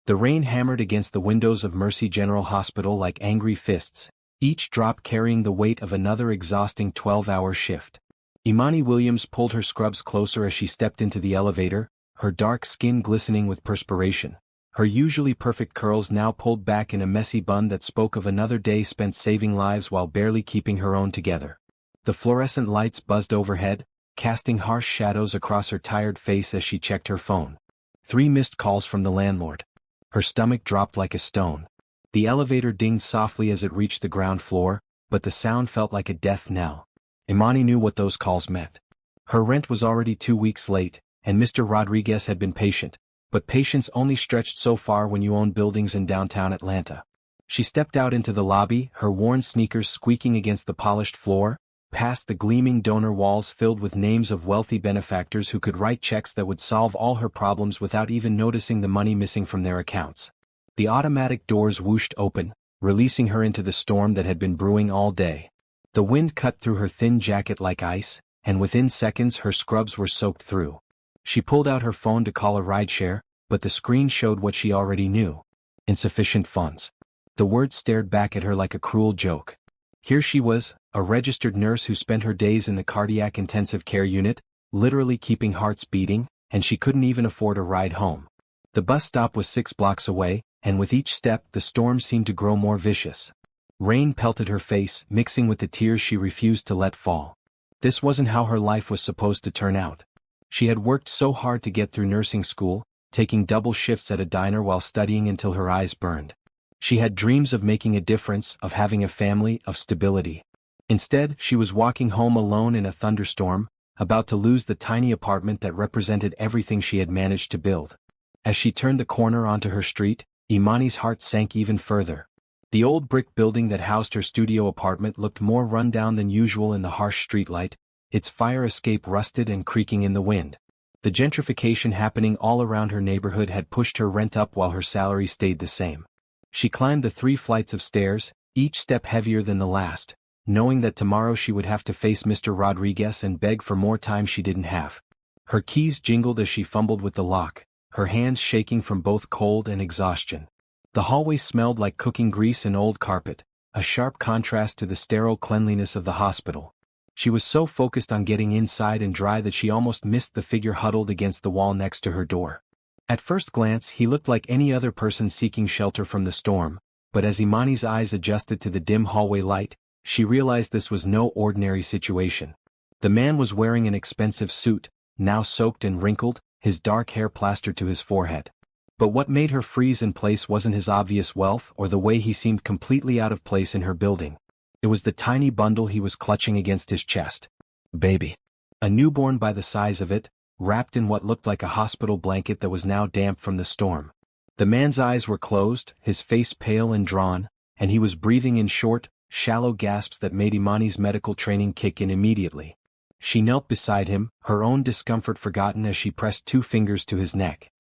The rain hammered against the windows of Mercy General Hospital like angry fists, each drop carrying the weight of another exhausting 12-hour shift. Imani Williams pulled her scrubs closer as she stepped into the elevator, her dark skin glistening with perspiration, her usually perfect curls now pulled back in a messy bun that spoke of another day spent saving lives while barely keeping her own together. The fluorescent lights buzzed overhead, casting harsh shadows across her tired face as she checked her phone. 3 missed calls from the landlord. Her stomach dropped like a stone. The elevator dinged softly as it reached the ground floor, but the sound felt like a death knell. Imani knew what those calls meant. Her rent was already 2 weeks late, and Mr. Rodriguez had been patient, but patience only stretched so far when you own buildings in downtown Atlanta. She stepped out into the lobby, her worn sneakers squeaking against the polished floor, past the gleaming donor walls filled with names of wealthy benefactors who could write checks that would solve all her problems without even noticing the money missing from their accounts. The automatic doors whooshed open, releasing her into the storm that had been brewing all day. The wind cut through her thin jacket like ice, and within seconds her scrubs were soaked through. She pulled out her phone to call a rideshare, but the screen showed what she already knew. Insufficient funds. The words stared back at her like a cruel joke. Here she was, a registered nurse who spent her days in the cardiac intensive care unit, literally keeping hearts beating, and she couldn't even afford a ride home. The bus stop was 6 blocks away, and with each step the storm seemed to grow more vicious. Rain pelted her face, mixing with the tears she refused to let fall. This wasn't how her life was supposed to turn out. She had worked so hard to get through nursing school, taking double shifts at a diner while studying until her eyes burned. She had dreams of making a difference, of having a family, of stability. Instead, she was walking home alone in a thunderstorm, about to lose the tiny apartment that represented everything she had managed to build. As she turned the corner onto her street, Imani's heart sank even further. The old brick building that housed her studio apartment looked more run down than usual in the harsh streetlight, its fire escape rusted and creaking in the wind. The gentrification happening all around her neighborhood had pushed her rent up while her salary stayed the same. She climbed the 3 flights of stairs, each step heavier than the last, knowing that tomorrow she would have to face Mr. Rodriguez and beg for more time she didn't have. Her keys jingled as she fumbled with the lock, her hands shaking from both cold and exhaustion. The hallway smelled like cooking grease and old carpet, a sharp contrast to the sterile cleanliness of the hospital. She was so focused on getting inside and dry that she almost missed the figure huddled against the wall next to her door. At first glance, he looked like any other person seeking shelter from the storm, but as Imani's eyes adjusted to the dim hallway light, she realized this was no ordinary situation. The man was wearing an expensive suit, now soaked and wrinkled, his dark hair plastered to his forehead. But what made her freeze in place wasn't his obvious wealth or the way he seemed completely out of place in her building. It was the tiny bundle he was clutching against his chest. Baby. A newborn by the size of it, wrapped in what looked like a hospital blanket that was now damp from the storm. The man's eyes were closed, his face pale and drawn, and he was breathing in short, shallow gasps that made Imani's medical training kick in immediately. She knelt beside him, her own discomfort forgotten as she pressed 2 fingers to his neck.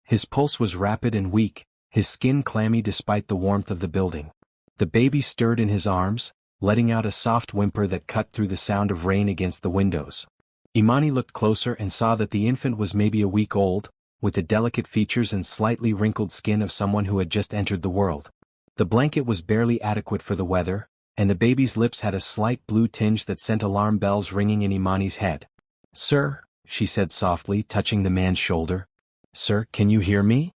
His pulse was rapid and weak, his skin clammy despite the warmth of the building. The baby stirred in his arms, letting out a soft whimper that cut through the sound of rain against the windows. Imani looked closer and saw that the infant was maybe a week old, with the delicate features and slightly wrinkled skin of someone who had just entered the world. The blanket was barely adequate for the weather, and the baby's lips had a slight blue tinge that sent alarm bells ringing in Imani's head. "Sir," she said softly, touching the man's shoulder. "Sir, can you hear me?"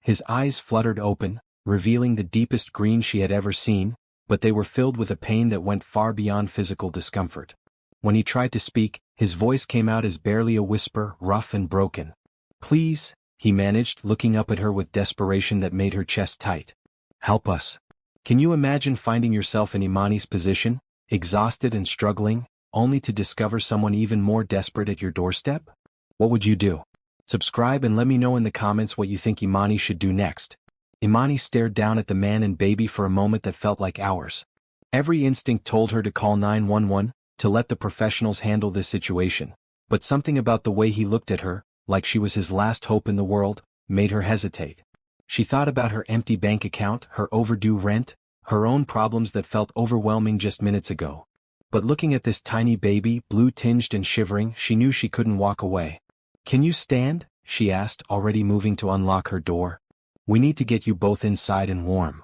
His eyes fluttered open, revealing the deepest green she had ever seen, but they were filled with a pain that went far beyond physical discomfort. When he tried to speak, his voice came out as barely a whisper, rough and broken. "Please," he managed, looking up at her with desperation that made her chest tight. "Help us." Can you imagine finding yourself in Imani's position, exhausted and struggling, only to discover someone even more desperate at your doorstep? What would you do? Subscribe and let me know in the comments what you think Imani should do next. Imani stared down at the man and baby for a moment that felt like hours. Every instinct told her to call 911, to let the professionals handle this situation, but something about the way he looked at her, like she was his last hope in the world, made her hesitate. She thought about her empty bank account, her overdue rent, her own problems that felt overwhelming just minutes ago. But looking at this tiny baby, blue-tinged and shivering, she knew she couldn't walk away. "Can you stand?" she asked, already moving to unlock her door. We need to get you both inside and warm.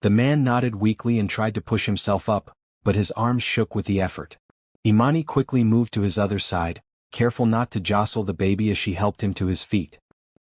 The man nodded weakly and tried to push himself up, but his arms shook with the effort. Imani quickly moved to his other side, careful not to jostle the baby as she helped him to his feet.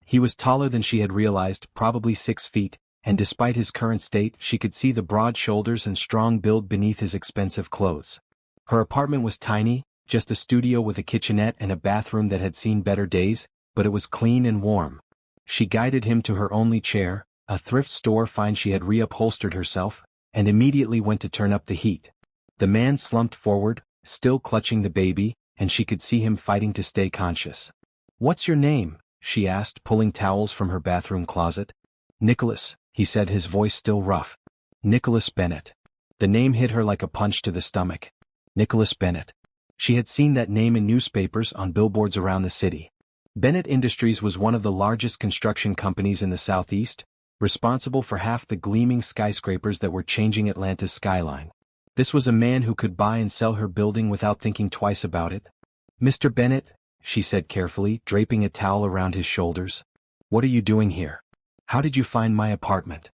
He was taller than she had realized, probably 6 feet, and despite his current state she could see the broad shoulders and strong build beneath his expensive clothes. Her apartment was tiny, just a studio with a kitchenette and a bathroom that had seen better days, but it was clean and warm. She guided him to her only chair, a thrift store find she had reupholstered herself, and immediately went to turn up the heat. The man slumped forward, still clutching the baby, and she could see him fighting to stay conscious. "What's your name?" she asked, pulling towels from her bathroom closet. "Nicholas," he said, his voice still rough. "Nicholas Bennett." The name hit her like a punch to the stomach. Nicholas Bennett. She had seen that name in newspapers on billboards around the city. Bennett Industries was one of the largest construction companies in the Southeast, responsible for half the gleaming skyscrapers that were changing Atlanta's skyline. This was a man who could buy and sell her building without thinking twice about it. "Mr. Bennett," she said carefully, draping a towel around his shoulders. "What are you doing here? How did you find my apartment?"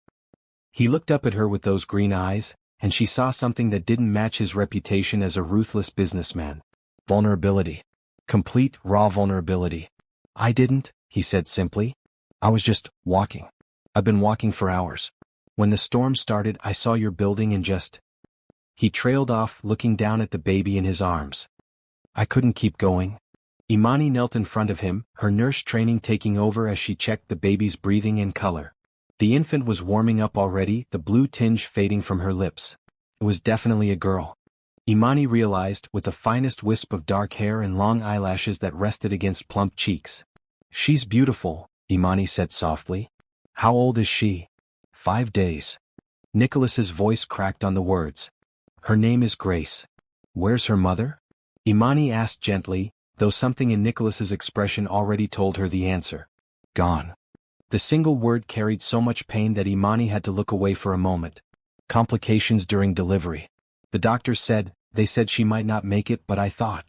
He looked up at her with those green eyes, and she saw something that didn't match his reputation as a ruthless businessman. Vulnerability. Complete, raw vulnerability. "I didn't," he said simply. "I was just walking. I've been walking for hours. When the storm started, I saw your building and just..." He trailed off, looking down at the baby in his arms. "I couldn't keep going." Imani knelt in front of him, her nurse training taking over as she checked the baby's breathing and color. The infant was warming up already, the blue tinge fading from her lips. It was definitely a girl. Imani realized, with the finest wisp of dark hair and long eyelashes that rested against plump cheeks. "She's beautiful," Imani said softly. "How old is she?" 5 days. Nicholas's voice cracked on the words. "Her name is Grace." "Where's her mother?" Imani asked gently, though something in Nicholas's expression already told her the answer. "Gone." The single word carried so much pain that Imani had to look away for a moment. "Complications during delivery. The doctors said, they said she might not make it, but I thought..."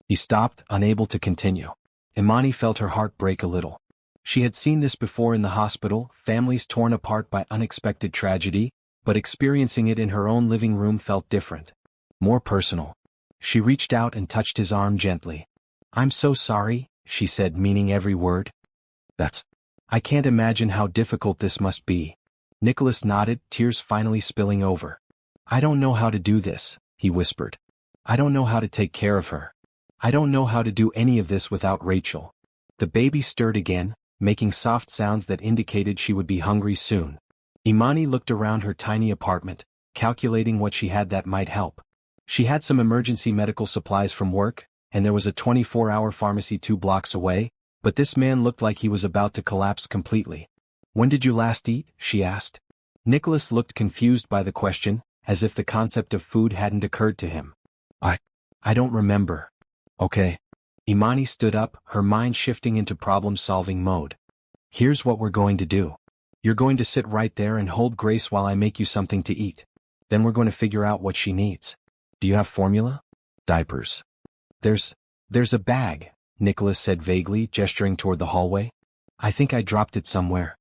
He stopped, unable to continue. Imani felt her heart break a little. She had seen this before in the hospital, families torn apart by unexpected tragedy, but experiencing it in her own living room felt different. More personal. She reached out and touched his arm gently. "I'm so sorry," she said, meaning every word. I can't imagine how difficult this must be." Nicholas nodded, tears finally spilling over. "I don't know how to do this," he whispered. "I don't know how to take care of her. I don't know how to do any of this without Rachel." The baby stirred again, making soft sounds that indicated she would be hungry soon. Imani looked around her tiny apartment, calculating what she had that might help. She had some emergency medical supplies from work, and there was a 24-hour pharmacy 2 blocks away, but this man looked like he was about to collapse completely. "When did you last eat?" she asked. Nicholas looked confused by the question, as if the concept of food hadn't occurred to him. I don't remember." "Okay." Imani stood up, her mind shifting into problem-solving mode. "Here's what we're going to do. You're going to sit right there and hold Grace while I make you something to eat. Then we're going to figure out what she needs. Do you have formula? Diapers?" There's a bag," Nicholas said vaguely, gesturing toward the hallway. "I think I dropped it somewhere."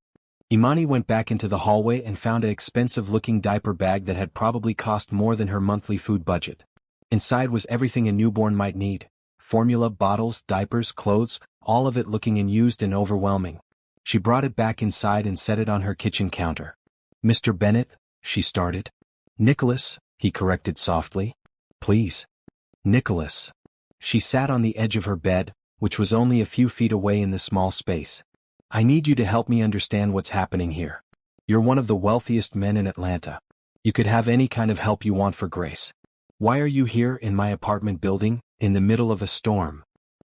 Imani went back into the hallway and found an expensive-looking diaper bag that had probably cost more than her monthly food budget. Inside was everything a newborn might need. Formula, bottles, diapers, clothes, all of it looking unused and overwhelming. She brought it back inside and set it on her kitchen counter. "Mr. Bennett," she started. "Nicholas," he corrected softly. "Please." "Nicholas." She sat on the edge of her bed, which was only a few feet away in the small space. "I need you to help me understand what's happening here. You're one of the wealthiest men in Atlanta. You could have any kind of help you want for Grace. Why are you here in my apartment building, in the middle of a storm?"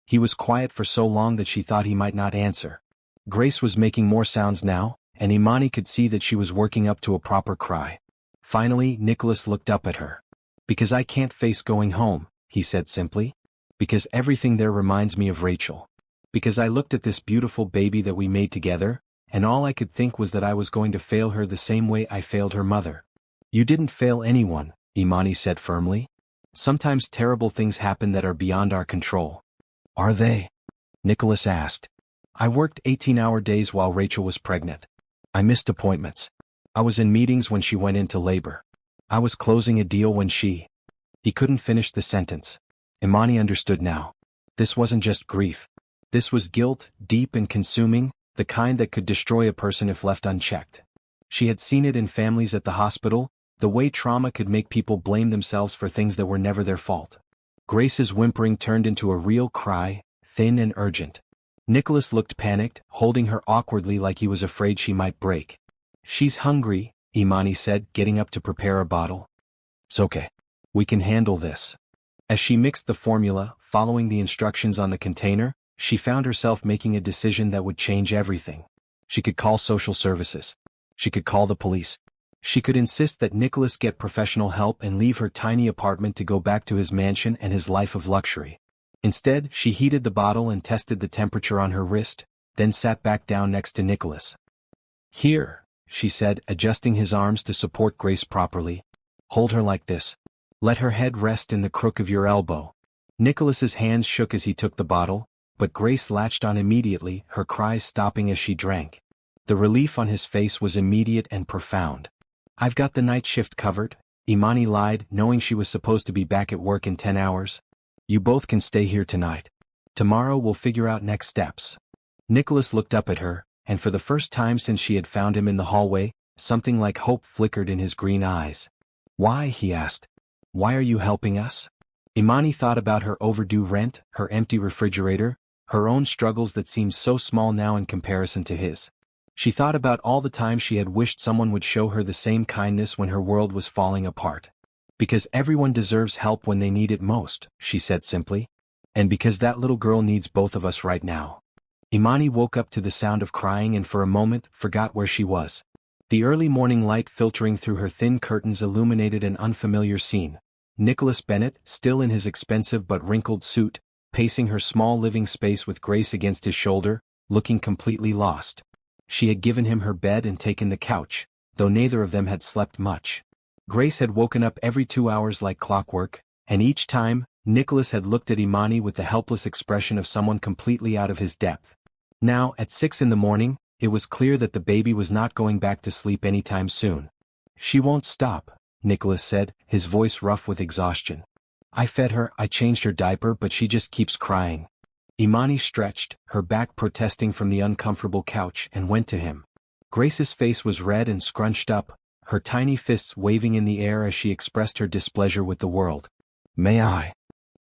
He was quiet for so long that she thought he might not answer. Grace was making more sounds now, and Imani could see that she was working up to a proper cry. Finally, Nicholas looked up at her. "Because I can't face going home," he said simply. "Because everything there reminds me of Rachel. Because I looked at this beautiful baby that we made together, and all I could think was that I was going to fail her the same way I failed her mother." "You didn't fail anyone," Imani said firmly. "Sometimes terrible things happen that are beyond our control." "Are they?" Nicholas asked. "I worked 18-hour days while Rachel was pregnant. I missed appointments. I was in meetings when she went into labor. I was closing a deal when she... He couldn't finish the sentence. Imani understood now. This wasn't just grief. This was guilt, deep and consuming, the kind that could destroy a person if left unchecked. She had seen it in families at the hospital, the way trauma could make people blame themselves for things that were never their fault. Grace's whimpering turned into a real cry, thin and urgent. Nicholas looked panicked, holding her awkwardly like he was afraid she might break. She's hungry, Imani said, getting up to prepare a bottle. It's okay. We can handle this. As she mixed the formula, following the instructions on the container, she found herself making a decision that would change everything. She could call social services. She could call the police. She could insist that Nicholas get professional help and leave her tiny apartment to go back to his mansion and his life of luxury. Instead, she heated the bottle and tested the temperature on her wrist, then sat back down next to Nicholas. Here, she said, adjusting his arms to support Grace properly. Hold her like this. Let her head rest in the crook of your elbow. Nicholas's hands shook as he took the bottle, but Grace latched on immediately, her cries stopping as she drank. The relief on his face was immediate and profound. I've got the night shift covered, Imani lied, knowing she was supposed to be back at work in 10 hours. You both can stay here tonight. Tomorrow we'll figure out next steps. Nicholas looked up at her, and for the first time since she had found him in the hallway, something like hope flickered in his green eyes. Why, he asked. Why are you helping us? Imani thought about her overdue rent, her empty refrigerator, her own struggles that seemed so small now in comparison to his. She thought about all the times she had wished someone would show her the same kindness when her world was falling apart. Because everyone deserves help when they need it most, she said simply. And because that little girl needs both of us right now. Imani woke up to the sound of crying and for a moment forgot where she was. The early morning light filtering through her thin curtains illuminated an unfamiliar scene. Nicholas Bennett, still in his expensive but wrinkled suit, pacing her small living space with Grace against his shoulder, looking completely lost. She had given him her bed and taken the couch, though neither of them had slept much. Grace had woken up every 2 hours like clockwork, and each time, Nicholas had looked at Imani with the helpless expression of someone completely out of his depth. Now, at 6 in the morning, it was clear that the baby was not going back to sleep anytime soon. She won't stop, Nicholas said, his voice rough with exhaustion. I fed her, I changed her diaper, but she just keeps crying. Imani stretched, her back protesting from the uncomfortable couch, and went to him. Grace's face was red and scrunched up, her tiny fists waving in the air as she expressed her displeasure with the world. May I?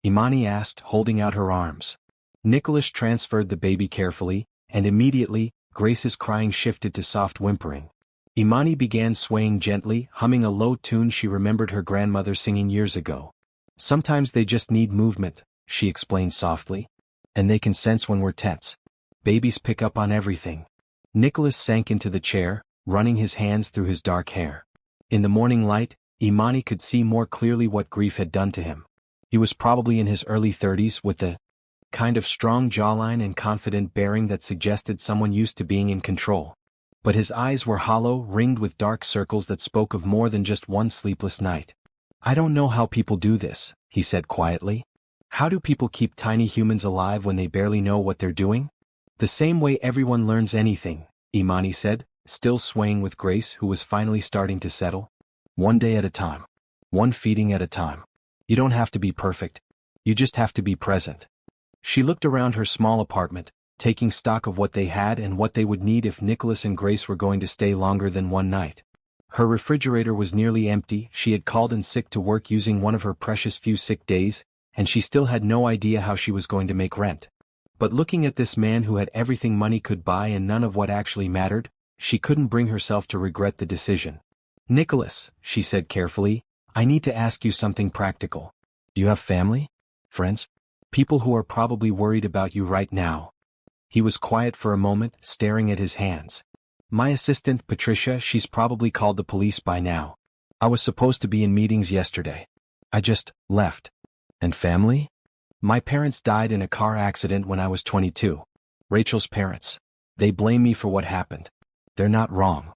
Imani asked, holding out her arms. Nicholas transferred the baby carefully, and immediately, Grace's crying shifted to soft whimpering. Imani began swaying gently, humming a low tune she remembered her grandmother singing years ago. Sometimes they just need movement, she explained softly. And they can sense when we're tense. Babies pick up on everything. Nicholas sank into the chair, running his hands through his dark hair. In the morning light, Imani could see more clearly what grief had done to him. He was probably in his early 30s with the kind of strong jawline and confident bearing that suggested someone used to being in control. But his eyes were hollow, ringed with dark circles that spoke of more than just one sleepless night. I don't know how people do this, he said quietly. How do people keep tiny humans alive when they barely know what they're doing? The same way everyone learns anything, Imani said, still swaying with Grace, who was finally starting to settle. One day at a time. One feeding at a time. You don't have to be perfect. You just have to be present. She looked around her small apartment, taking stock of what they had and what they would need if Nicholas and Grace were going to stay longer than one night. Her refrigerator was nearly empty. She had called in sick to work using one of her precious few sick days, and she still had no idea how she was going to make rent. But looking at this man who had everything money could buy and none of what actually mattered, she couldn't bring herself to regret the decision. Nicholas, she said carefully, I need to ask you something practical. Do you have family? Friends? People who are probably worried about you right now. He was quiet for a moment, staring at his hands. My assistant, Patricia, she's probably called the police by now. I was supposed to be in meetings yesterday. I just left. And family? My parents died in a car accident when I was 22. Rachel's parents. They blame me for what happened. They're not wrong.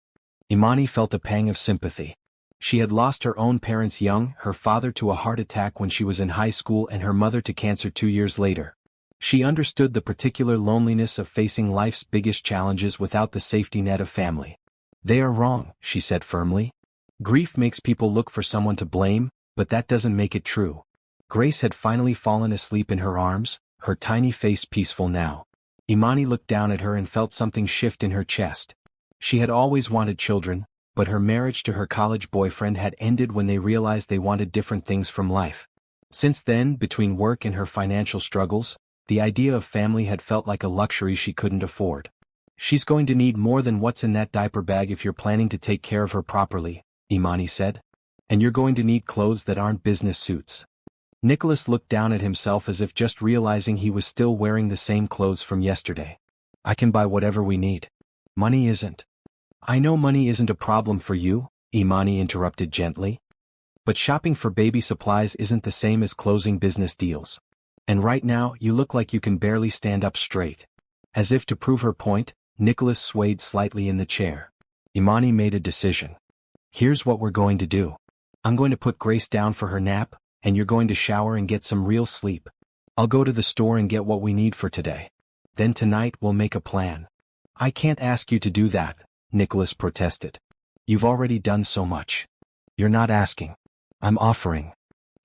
Imani felt a pang of sympathy. She had lost her own parents young, her father to a heart attack when she was in high school and her mother to cancer 2 years later. She understood the particular loneliness of facing life's biggest challenges without the safety net of family. They are wrong, she said firmly. Grief makes people look for someone to blame, but that doesn't make it true. Grace had finally fallen asleep in her arms, her tiny face peaceful now. Imani looked down at her and felt something shift in her chest. She had always wanted children, but her marriage to her college boyfriend had ended when they realized they wanted different things from life. Since then, between work and her financial struggles, the idea of family had felt like a luxury she couldn't afford. She's going to need more than what's in that diaper bag if you're planning to take care of her properly, Imani said. And you're going to need clothes that aren't business suits. Nicholas looked down at himself as if just realizing he was still wearing the same clothes from yesterday. I can buy whatever we need. Money isn't. I know money isn't a problem for you, Imani interrupted gently. But shopping for baby supplies isn't the same as closing business deals. And right now, you look like you can barely stand up straight. As if to prove her point, Nicholas swayed slightly in the chair. Imani made a decision. Here's what we're going to do. I'm going to put Grace down for her nap, and you're going to shower and get some real sleep. I'll go to the store and get what we need for today. Then tonight we'll make a plan. I can't ask you to do that, Nicholas protested. You've already done so much. You're not asking. I'm offering.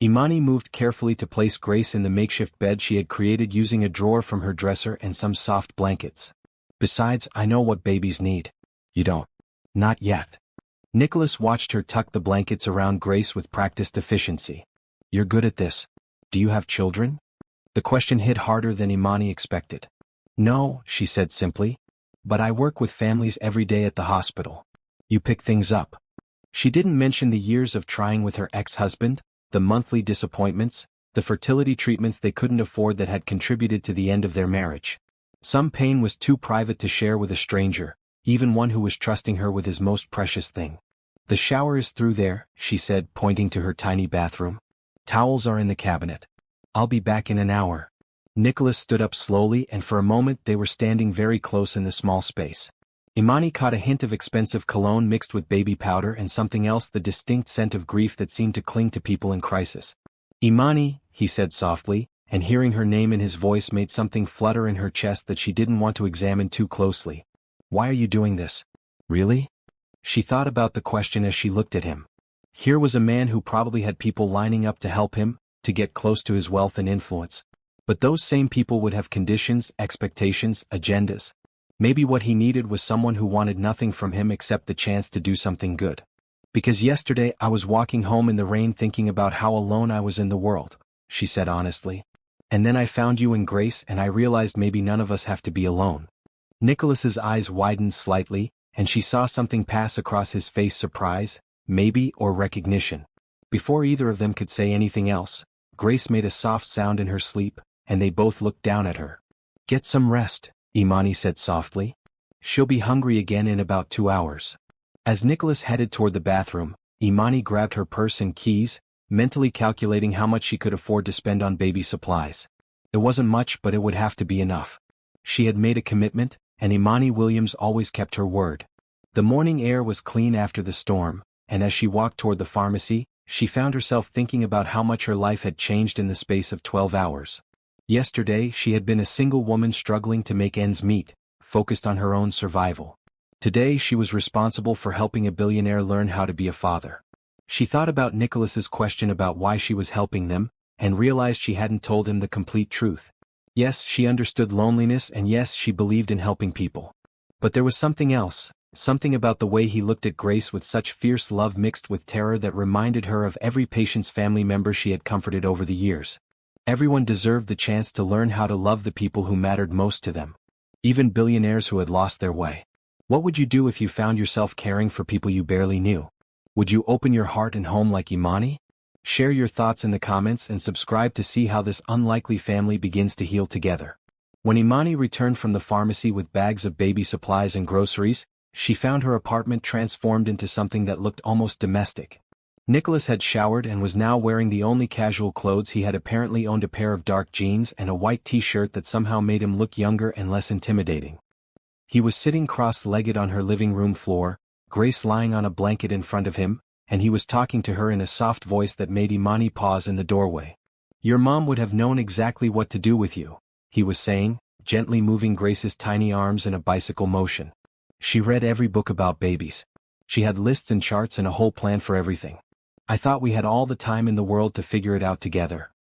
Imani moved carefully to place Grace in the makeshift bed she had created using a drawer from her dresser and some soft blankets. Besides, I know what babies need. You don't. Not yet. Nicholas watched her tuck the blankets around Grace with practiced efficiency. You're good at this. Do you have children? The question hit harder than Imani expected. No, she said simply. But I work with families every day at the hospital. You pick things up. She didn't mention the years of trying with her ex-husband, the monthly disappointments, the fertility treatments they couldn't afford that had contributed to the end of their marriage. Some pain was too private to share with a stranger, even one who was trusting her with his most precious thing. The shower is through there, she said, pointing to her tiny bathroom. Towels are in the cabinet. I'll be back in an hour. Nicholas stood up slowly, and for a moment they were standing very close in the small space. Imani caught a hint of expensive cologne mixed with baby powder and something else, the distinct scent of grief that seemed to cling to people in crisis. Imani, he said softly, and hearing her name in his voice made something flutter in her chest that she didn't want to examine too closely. Why are you doing this? Really? She thought about the question as she looked at him. Here was a man who probably had people lining up to help him, to get close to his wealth and influence. But those same people would have conditions, expectations, agendas. Maybe what he needed was someone who wanted nothing from him except the chance to do something good. Because yesterday I was walking home in the rain thinking about how alone I was in the world, she said honestly. And then I found you and Grace and I realized maybe none of us have to be alone. Nicholas's eyes widened slightly, and she saw something pass across his face, surprise, maybe, or recognition. Before either of them could say anything else, Grace made a soft sound in her sleep, and they both looked down at her. Get some rest, Imani said softly. She'll be hungry again in about 2 hours. As Nicholas headed toward the bathroom, Imani grabbed her purse and keys, mentally calculating how much she could afford to spend on baby supplies. It wasn't much, but it would have to be enough. She had made a commitment, and Imani Williams always kept her word. The morning air was clean after the storm, and as she walked toward the pharmacy, she found herself thinking about how much her life had changed in the space of 12 hours. Yesterday she had been a single woman struggling to make ends meet, focused on her own survival. Today she was responsible for helping a billionaire learn how to be a father. She thought about Nicholas's question about why she was helping them, and realized she hadn't told him the complete truth. Yes, she understood loneliness, and yes, she believed in helping people. But there was something else, something about the way he looked at Grace with such fierce love mixed with terror that reminded her of every patient's family member she had comforted over the years. Everyone deserved the chance to learn how to love the people who mattered most to them. Even billionaires who had lost their way. What would you do if you found yourself caring for people you barely knew? Would you open your heart and home like Imani? Share your thoughts in the comments and subscribe to see how this unlikely family begins to heal together. When Imani returned from the pharmacy with bags of baby supplies and groceries, she found her apartment transformed into something that looked almost domestic. Nicholas had showered and was now wearing the only casual clothes he had apparently owned, a pair of dark jeans and a white t-shirt that somehow made him look younger and less intimidating. He was sitting cross-legged on her living room floor, Grace lying on a blanket in front of him, and he was talking to her in a soft voice that made Imani pause in the doorway. Your mom would have known exactly what to do with you, he was saying, gently moving Grace's tiny arms in a bicycle motion. She read every book about babies. She had lists and charts and a whole plan for everything. I thought we had all the time in the world to figure it out together.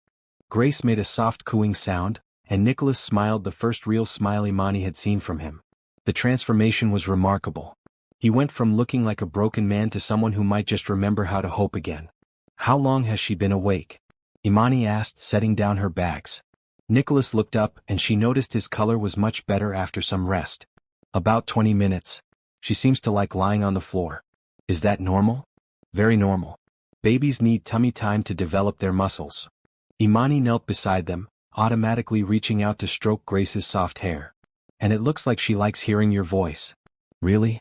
Grace made a soft cooing sound, and Nicholas smiled, the first real smile Imani had seen from him. The transformation was remarkable. He went from looking like a broken man to someone who might just remember how to hope again. How long has she been awake? Imani asked, setting down her bags. Nicholas looked up, and she noticed his color was much better after some rest. About 20 minutes. She seems to like lying on the floor. Is that normal? Very normal. Babies need tummy time to develop their muscles. Imani knelt beside them, automatically reaching out to stroke Grace's soft hair. And it looks like she likes hearing your voice. Really?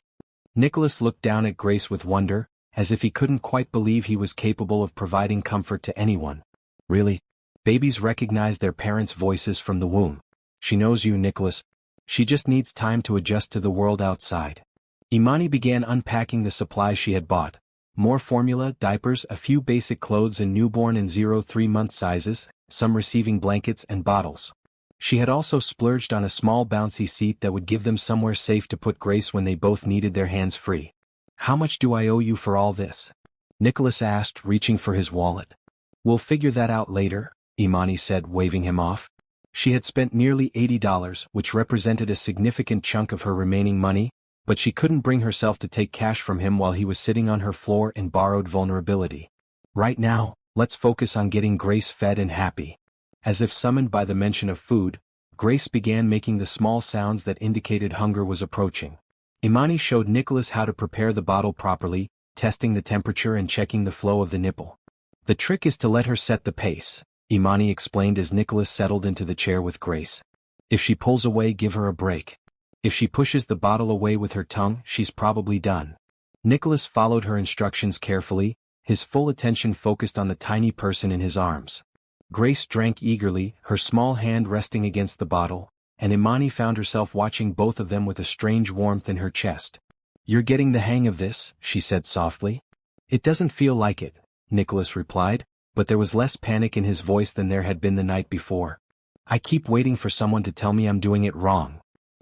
Nicholas looked down at Grace with wonder, as if he couldn't quite believe he was capable of providing comfort to anyone. Really? Babies recognize their parents' voices from the womb. She knows you, Nicholas. She just needs time to adjust to the world outside. Imani began unpacking the supplies she had bought. More formula, diapers, a few basic clothes in newborn and 0-3 month sizes, some receiving blankets and bottles. She had also splurged on a small bouncy seat that would give them somewhere safe to put Grace when they both needed their hands free. How much do I owe you for all this? Nicholas asked, reaching for his wallet. We'll figure that out later, Imani said, waving him off. She had spent nearly $80, which represented a significant chunk of her remaining money, but she couldn't bring herself to take cash from him while he was sitting on her floor in borrowed vulnerability. Right now, let's focus on getting Grace fed and happy. As if summoned by the mention of food, Grace began making the small sounds that indicated hunger was approaching. Imani showed Nicholas how to prepare the bottle properly, testing the temperature and checking the flow of the nipple. The trick is to let her set the pace, Imani explained as Nicholas settled into the chair with Grace. If she pulls away, give her a break. If she pushes the bottle away with her tongue, she's probably done. Nicholas followed her instructions carefully, his full attention focused on the tiny person in his arms. Grace drank eagerly, her small hand resting against the bottle, and Imani found herself watching both of them with a strange warmth in her chest. You're getting the hang of this, she said softly. It doesn't feel like it, Nicholas replied, but there was less panic in his voice than there had been the night before. I keep waiting for someone to tell me I'm doing it wrong.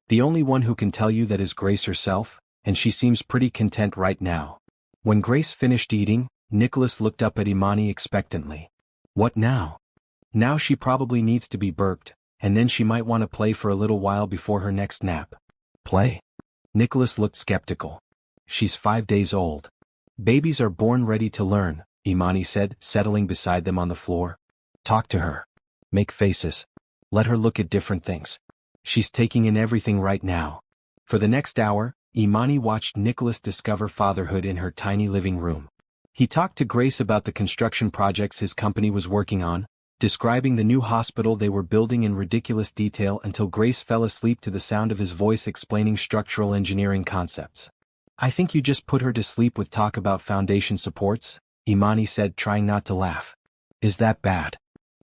The only one who can tell you that is Grace herself, and she seems pretty content right now. When Grace finished eating, Nicholas looked up at Imani expectantly. What now? Now she probably needs to be burped, and then she might want to play for a little while before her next nap. Play? Nicholas looked skeptical. She's 5 days old. Babies are born ready to learn, Imani said, settling beside them on the floor. Talk to her. Make faces. Let her look at different things. She's taking in everything right now. For the next hour, Imani watched Nicholas discover fatherhood in her tiny living room. He talked to Grace about the construction projects his company was working on, describing the new hospital they were building in ridiculous detail until Grace fell asleep to the sound of his voice explaining structural engineering concepts. I think you just put her to sleep with talk about foundation supports, Imani said, trying not to laugh. Is that bad?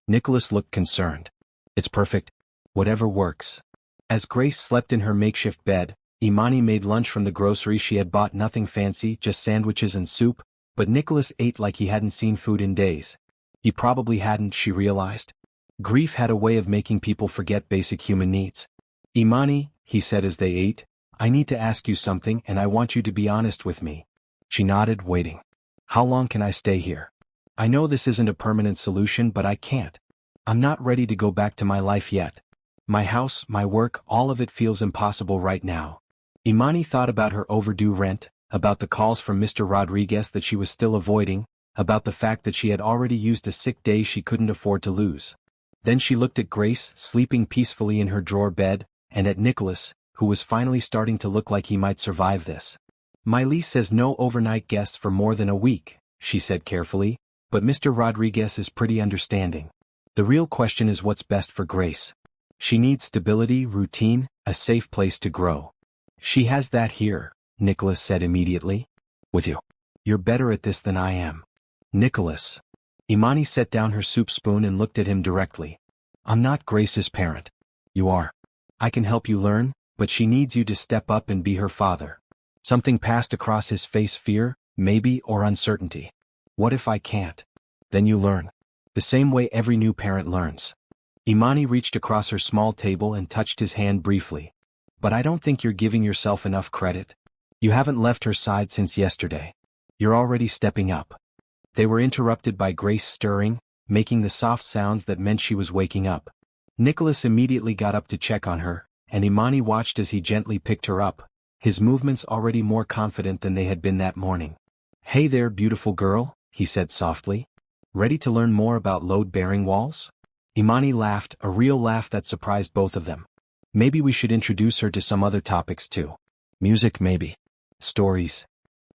Nicholas looked concerned. It's perfect. Whatever works. As Grace slept in her makeshift bed, Imani made lunch from the grocery she had bought, nothing fancy, just sandwiches and soup, but Nicholas ate like he hadn't seen food in days. He probably hadn't, she realized. Grief had a way of making people forget basic human needs. Imani, he said as they ate, I need to ask you something and I want you to be honest with me. She nodded, waiting. How long can I stay here? I know this isn't a permanent solution, but I can't. I'm not ready to go back to my life yet. My house, my work, all of it feels impossible right now. Imani thought about her overdue rent, about the calls from Mr. Rodriguez that she was still avoiding, about the fact that she had already used a sick day she couldn't afford to lose. Then she looked at Grace, sleeping peacefully in her drawer bed, and at Nicholas, who was finally starting to look like he might survive this. My lease says no overnight guests for more than a week, she said carefully, but Mr. Rodriguez is pretty understanding. The real question is what's best for Grace. She needs stability, routine, a safe place to grow. She has that here, Nicholas said immediately. With you. You're better at this than I am. Nicholas. Imani set down her soup spoon and looked at him directly. I'm not Grace's parent. You are. I can help you learn, but she needs you to step up and be her father. Something passed across his face, fear, maybe, or uncertainty. What if I can't? Then you learn. The same way every new parent learns. Imani reached across her small table and touched his hand briefly. But I don't think you're giving yourself enough credit. You haven't left her side since yesterday. You're already stepping up. They were interrupted by Grace stirring, making the soft sounds that meant she was waking up. Nicholas immediately got up to check on her, and Imani watched as he gently picked her up, his movements already more confident than they had been that morning. "Hey there, beautiful girl," he said softly. "Ready to learn more about load-bearing walls?" Imani laughed, a real laugh that surprised both of them. "Maybe we should introduce her to some other topics too. Music maybe. Stories."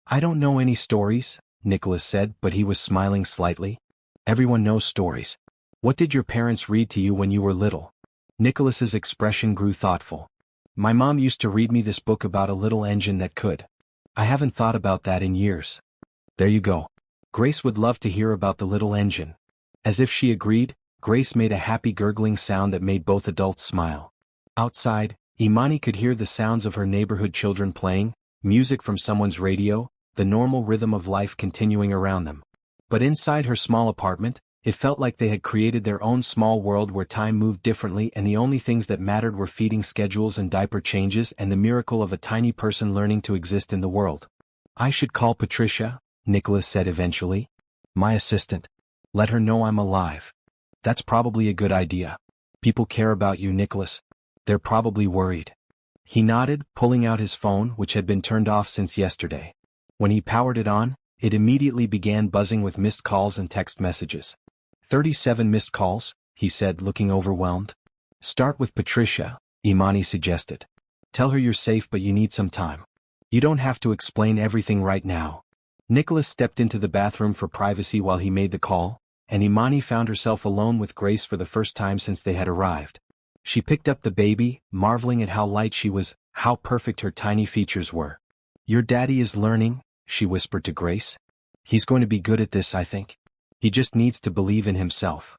"I don't know any stories," Nicholas said, but he was smiling slightly. "Everyone knows stories. What did your parents read to you when you were little?" Nicholas's expression grew thoughtful. "My mom used to read me this book about a little engine that could. I haven't thought about that in years." "There you go. Grace would love to hear about the little engine." As if she agreed, Grace made a happy gurgling sound that made both adults smile. Outside, Imani could hear the sounds of her neighborhood children playing, music from someone's radio, the normal rhythm of life continuing around them. But inside her small apartment, it felt like they had created their own small world where time moved differently and the only things that mattered were feeding schedules and diaper changes and the miracle of a tiny person learning to exist in the world. "I should call Patricia," Nicholas said eventually. "My assistant. Let her know I'm alive." "That's probably a good idea. People care about you, Nicholas. They're probably worried." He nodded, pulling out his phone, which had been turned off since yesterday. When he powered it on, it immediately began buzzing with missed calls and text messages. 37 missed calls, he said, looking overwhelmed. "Start with Patricia," Imani suggested. "Tell her you're safe but you need some time. You don't have to explain everything right now." Nicholas stepped into the bathroom for privacy while he made the call, and Imani found herself alone with Grace for the first time since they had arrived. She picked up the baby, marveling at how light she was, how perfect her tiny features were. "Your daddy is learning," she whispered to Grace. "He's going to be good at this, I think. He just needs to believe in himself."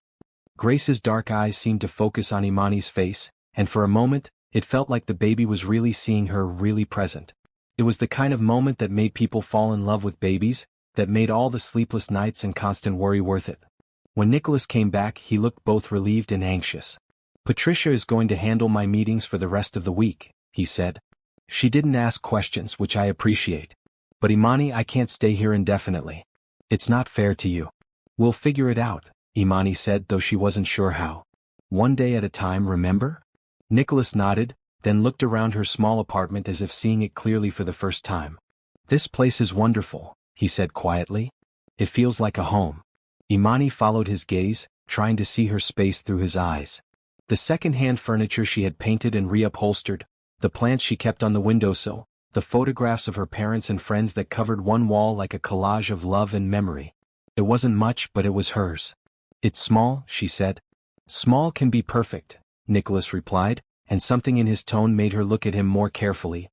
Grace's dark eyes seemed to focus on Imani's face, and for a moment, it felt like the baby was really seeing her, really present. It was the kind of moment that made people fall in love with babies, that made all the sleepless nights and constant worry worth it. When Nicholas came back, he looked both relieved and anxious. "Patricia is going to handle my meetings for the rest of the week," he said. "She didn't ask questions, which I appreciate. But Imani, I can't stay here indefinitely. It's not fair to you." "We'll figure it out," Imani said, though she wasn't sure how. "One day at a time, remember?" Nicholas nodded, then looked around her small apartment as if seeing it clearly for the first time. "This place is wonderful," he said quietly. "It feels like a home." Imani followed his gaze, trying to see her space through his eyes. The second-hand furniture she had painted and reupholstered, the plants she kept on the windowsill, the photographs of her parents and friends that covered one wall like a collage of love and memory. It wasn't much, but it was hers. "It's small," she said. "Small can be perfect," Nicholas replied, and something in his tone made her look at him more carefully.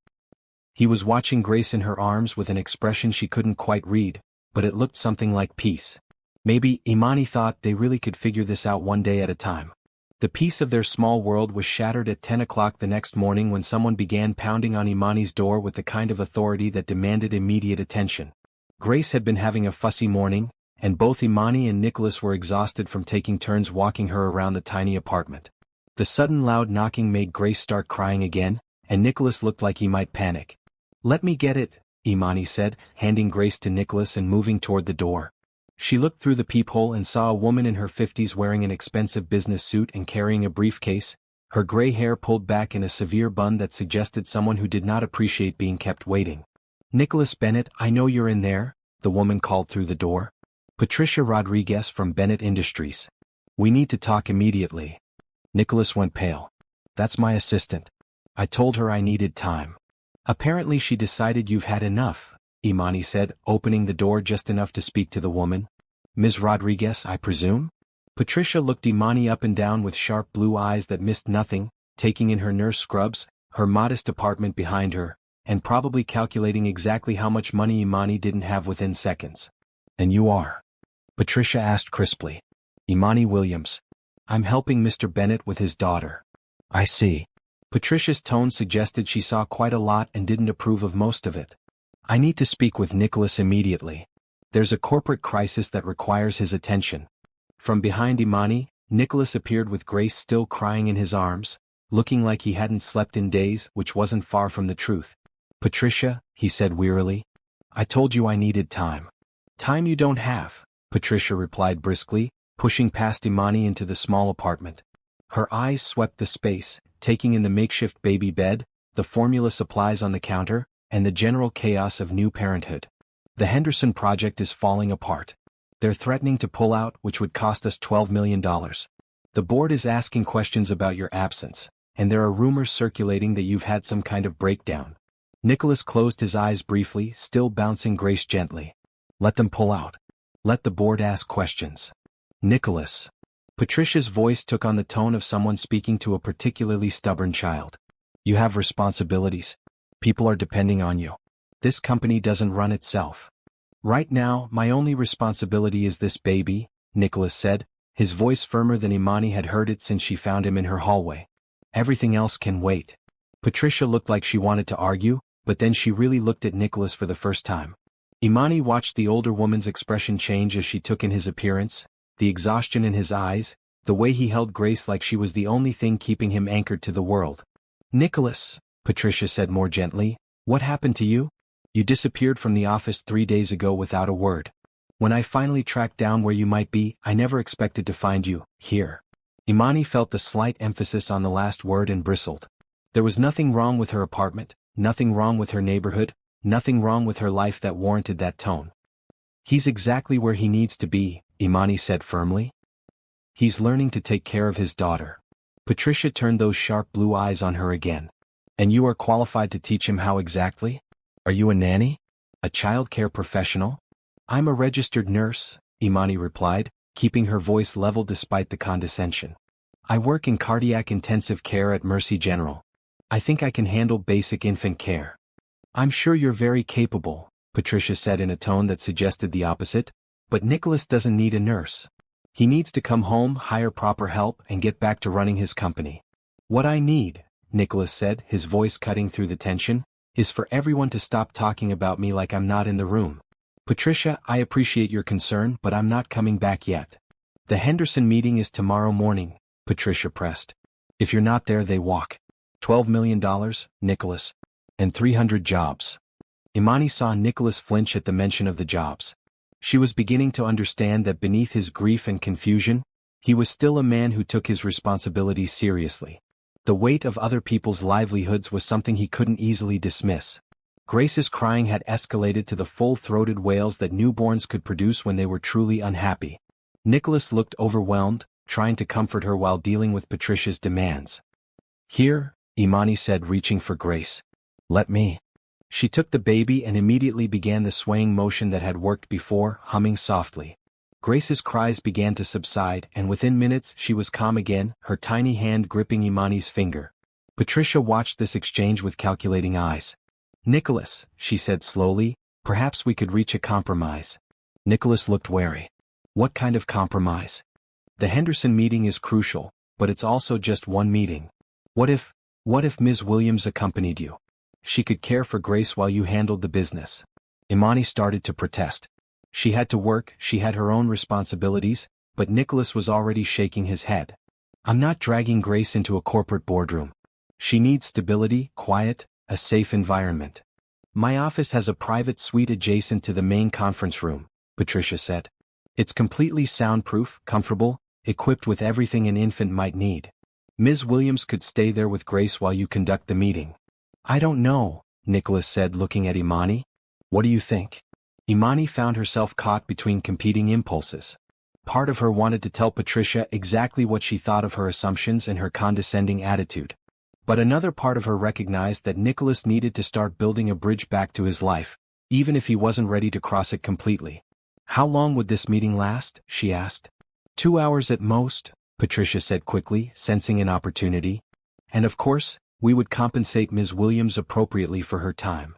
He was watching Grace in her arms with an expression she couldn't quite read, but it looked something like peace. Maybe, Imani thought, they really could figure this out one day at a time. The peace of their small world was shattered at 10 o'clock the next morning when someone began pounding on Imani's door with the kind of authority that demanded immediate attention. Grace had been having a fussy morning, and both Imani and Nicholas were exhausted from taking turns walking her around the tiny apartment. The sudden loud knocking made Grace start crying again, and Nicholas looked like he might panic. "Let me get it," Imani said, handing Grace to Nicholas and moving toward the door. She looked through the peephole and saw a woman in her 50s wearing an expensive business suit and carrying a briefcase, her gray hair pulled back in a severe bun that suggested someone who did not appreciate being kept waiting. "Nicholas Bennett, I know you're in there," the woman called through the door. "Patricia Rodriguez from Bennett Industries. We need to talk immediately." Nicholas went pale. "That's my assistant. I told her I needed time." "Apparently she decided you've had enough," Imani said, opening the door just enough to speak to the woman. "Ms. Rodriguez, I presume?" Patricia looked Imani up and down with sharp blue eyes that missed nothing, taking in her nurse scrubs, her modest apartment behind her, and probably calculating exactly how much money Imani didn't have within seconds. "And you are?" Patricia asked crisply. "Imani Williams. I'm helping Mr. Bennett with his daughter." "I see." Patricia's tone suggested she saw quite a lot and didn't approve of most of it. "I need to speak with Nicholas immediately. There's a corporate crisis that requires his attention." From behind Imani, Nicholas appeared with Grace still crying in his arms, looking like he hadn't slept in days, which wasn't far from the truth. "Patricia," he said wearily. I told you I needed time. Time you don't have, Patricia replied briskly, pushing past Imani into the small apartment. Her eyes swept the space, taking in the makeshift baby bed, the formula supplies on the counter, and the general chaos of new parenthood. The Henderson project is falling apart. They're threatening to pull out, which would cost us $12 million. The board is asking questions about your absence, and there are rumors circulating that you've had some kind of breakdown. Nicholas closed his eyes briefly, still bouncing Grace gently. Let them pull out. Let the board ask questions. Nicholas. Patricia's voice took on the tone of someone speaking to a particularly stubborn child. You have responsibilities. People are depending on you. This company doesn't run itself. Right now, my only responsibility is this baby, Nicholas said, his voice firmer than Imani had heard it since she found him in her hallway. Everything else can wait. Patricia looked like she wanted to argue, but then she really looked at Nicholas for the first time. Imani watched the older woman's expression change as she took in his appearance, the exhaustion in his eyes, the way he held Grace like she was the only thing keeping him anchored to the world. Nicholas, Patricia said more gently, what happened to you? You disappeared from the office 3 days ago without a word. When I finally tracked down where you might be, I never expected to find you, here. Imani felt the slight emphasis on the last word and bristled. There was nothing wrong with her apartment, nothing wrong with her neighborhood, nothing wrong with her life that warranted that tone. He's exactly where he needs to be, Imani said firmly. He's learning to take care of his daughter. Patricia turned those sharp blue eyes on her again. And you are qualified to teach him how exactly? Are you a nanny? A child care professional? I'm a registered nurse, Imani replied, keeping her voice level despite the condescension. I work in cardiac intensive care at Mercy General. I think I can handle basic infant care. I'm sure you're very capable, Patricia said in a tone that suggested the opposite, but Nicholas doesn't need a nurse. He needs to come home, hire proper help, and get back to running his company. What I need, Nicholas said, his voice cutting through the tension, is for everyone to stop talking about me like I'm not in the room. Patricia, I appreciate your concern, but I'm not coming back yet. The Henderson meeting is tomorrow morning, Patricia pressed. If you're not there, they walk. $12 million, Nicholas. And 300 jobs. Imani saw Nicholas flinch at the mention of the jobs. She was beginning to understand that beneath his grief and confusion, he was still a man who took his responsibilities seriously. The weight of other people's livelihoods was something he couldn't easily dismiss. Grace's crying had escalated to the full-throated wails that newborns could produce when they were truly unhappy. Nicholas looked overwhelmed, trying to comfort her while dealing with Patricia's demands. Here, Imani said, reaching for Grace. Let me. She took the baby and immediately began the swaying motion that had worked before, humming softly. Grace's cries began to subside, and within minutes she was calm again, her tiny hand gripping Imani's finger. Patricia watched this exchange with calculating eyes. Nicholas, she said slowly, perhaps we could reach a compromise. Nicholas looked wary. What kind of compromise? The Henderson meeting is crucial, but it's also just one meeting. What if Ms. Williams accompanied you? She could care for Grace while you handled the business. Imani started to protest. She had to work, she had her own responsibilities, but Nicholas was already shaking his head. I'm not dragging Grace into a corporate boardroom. She needs stability, quiet, a safe environment. My office has a private suite adjacent to the main conference room, Patricia said. It's completely soundproof, comfortable, equipped with everything an infant might need. Ms. Williams could stay there with Grace while you conduct the meeting. I don't know, Nicholas said, looking at Imani. What do you think? Imani found herself caught between competing impulses. Part of her wanted to tell Patricia exactly what she thought of her assumptions and her condescending attitude. But another part of her recognized that Nicholas needed to start building a bridge back to his life, even if he wasn't ready to cross it completely. How long would this meeting last? She asked. 2 hours at most, Patricia said quickly, sensing an opportunity. And of course, we would compensate Ms. Williams appropriately for her time.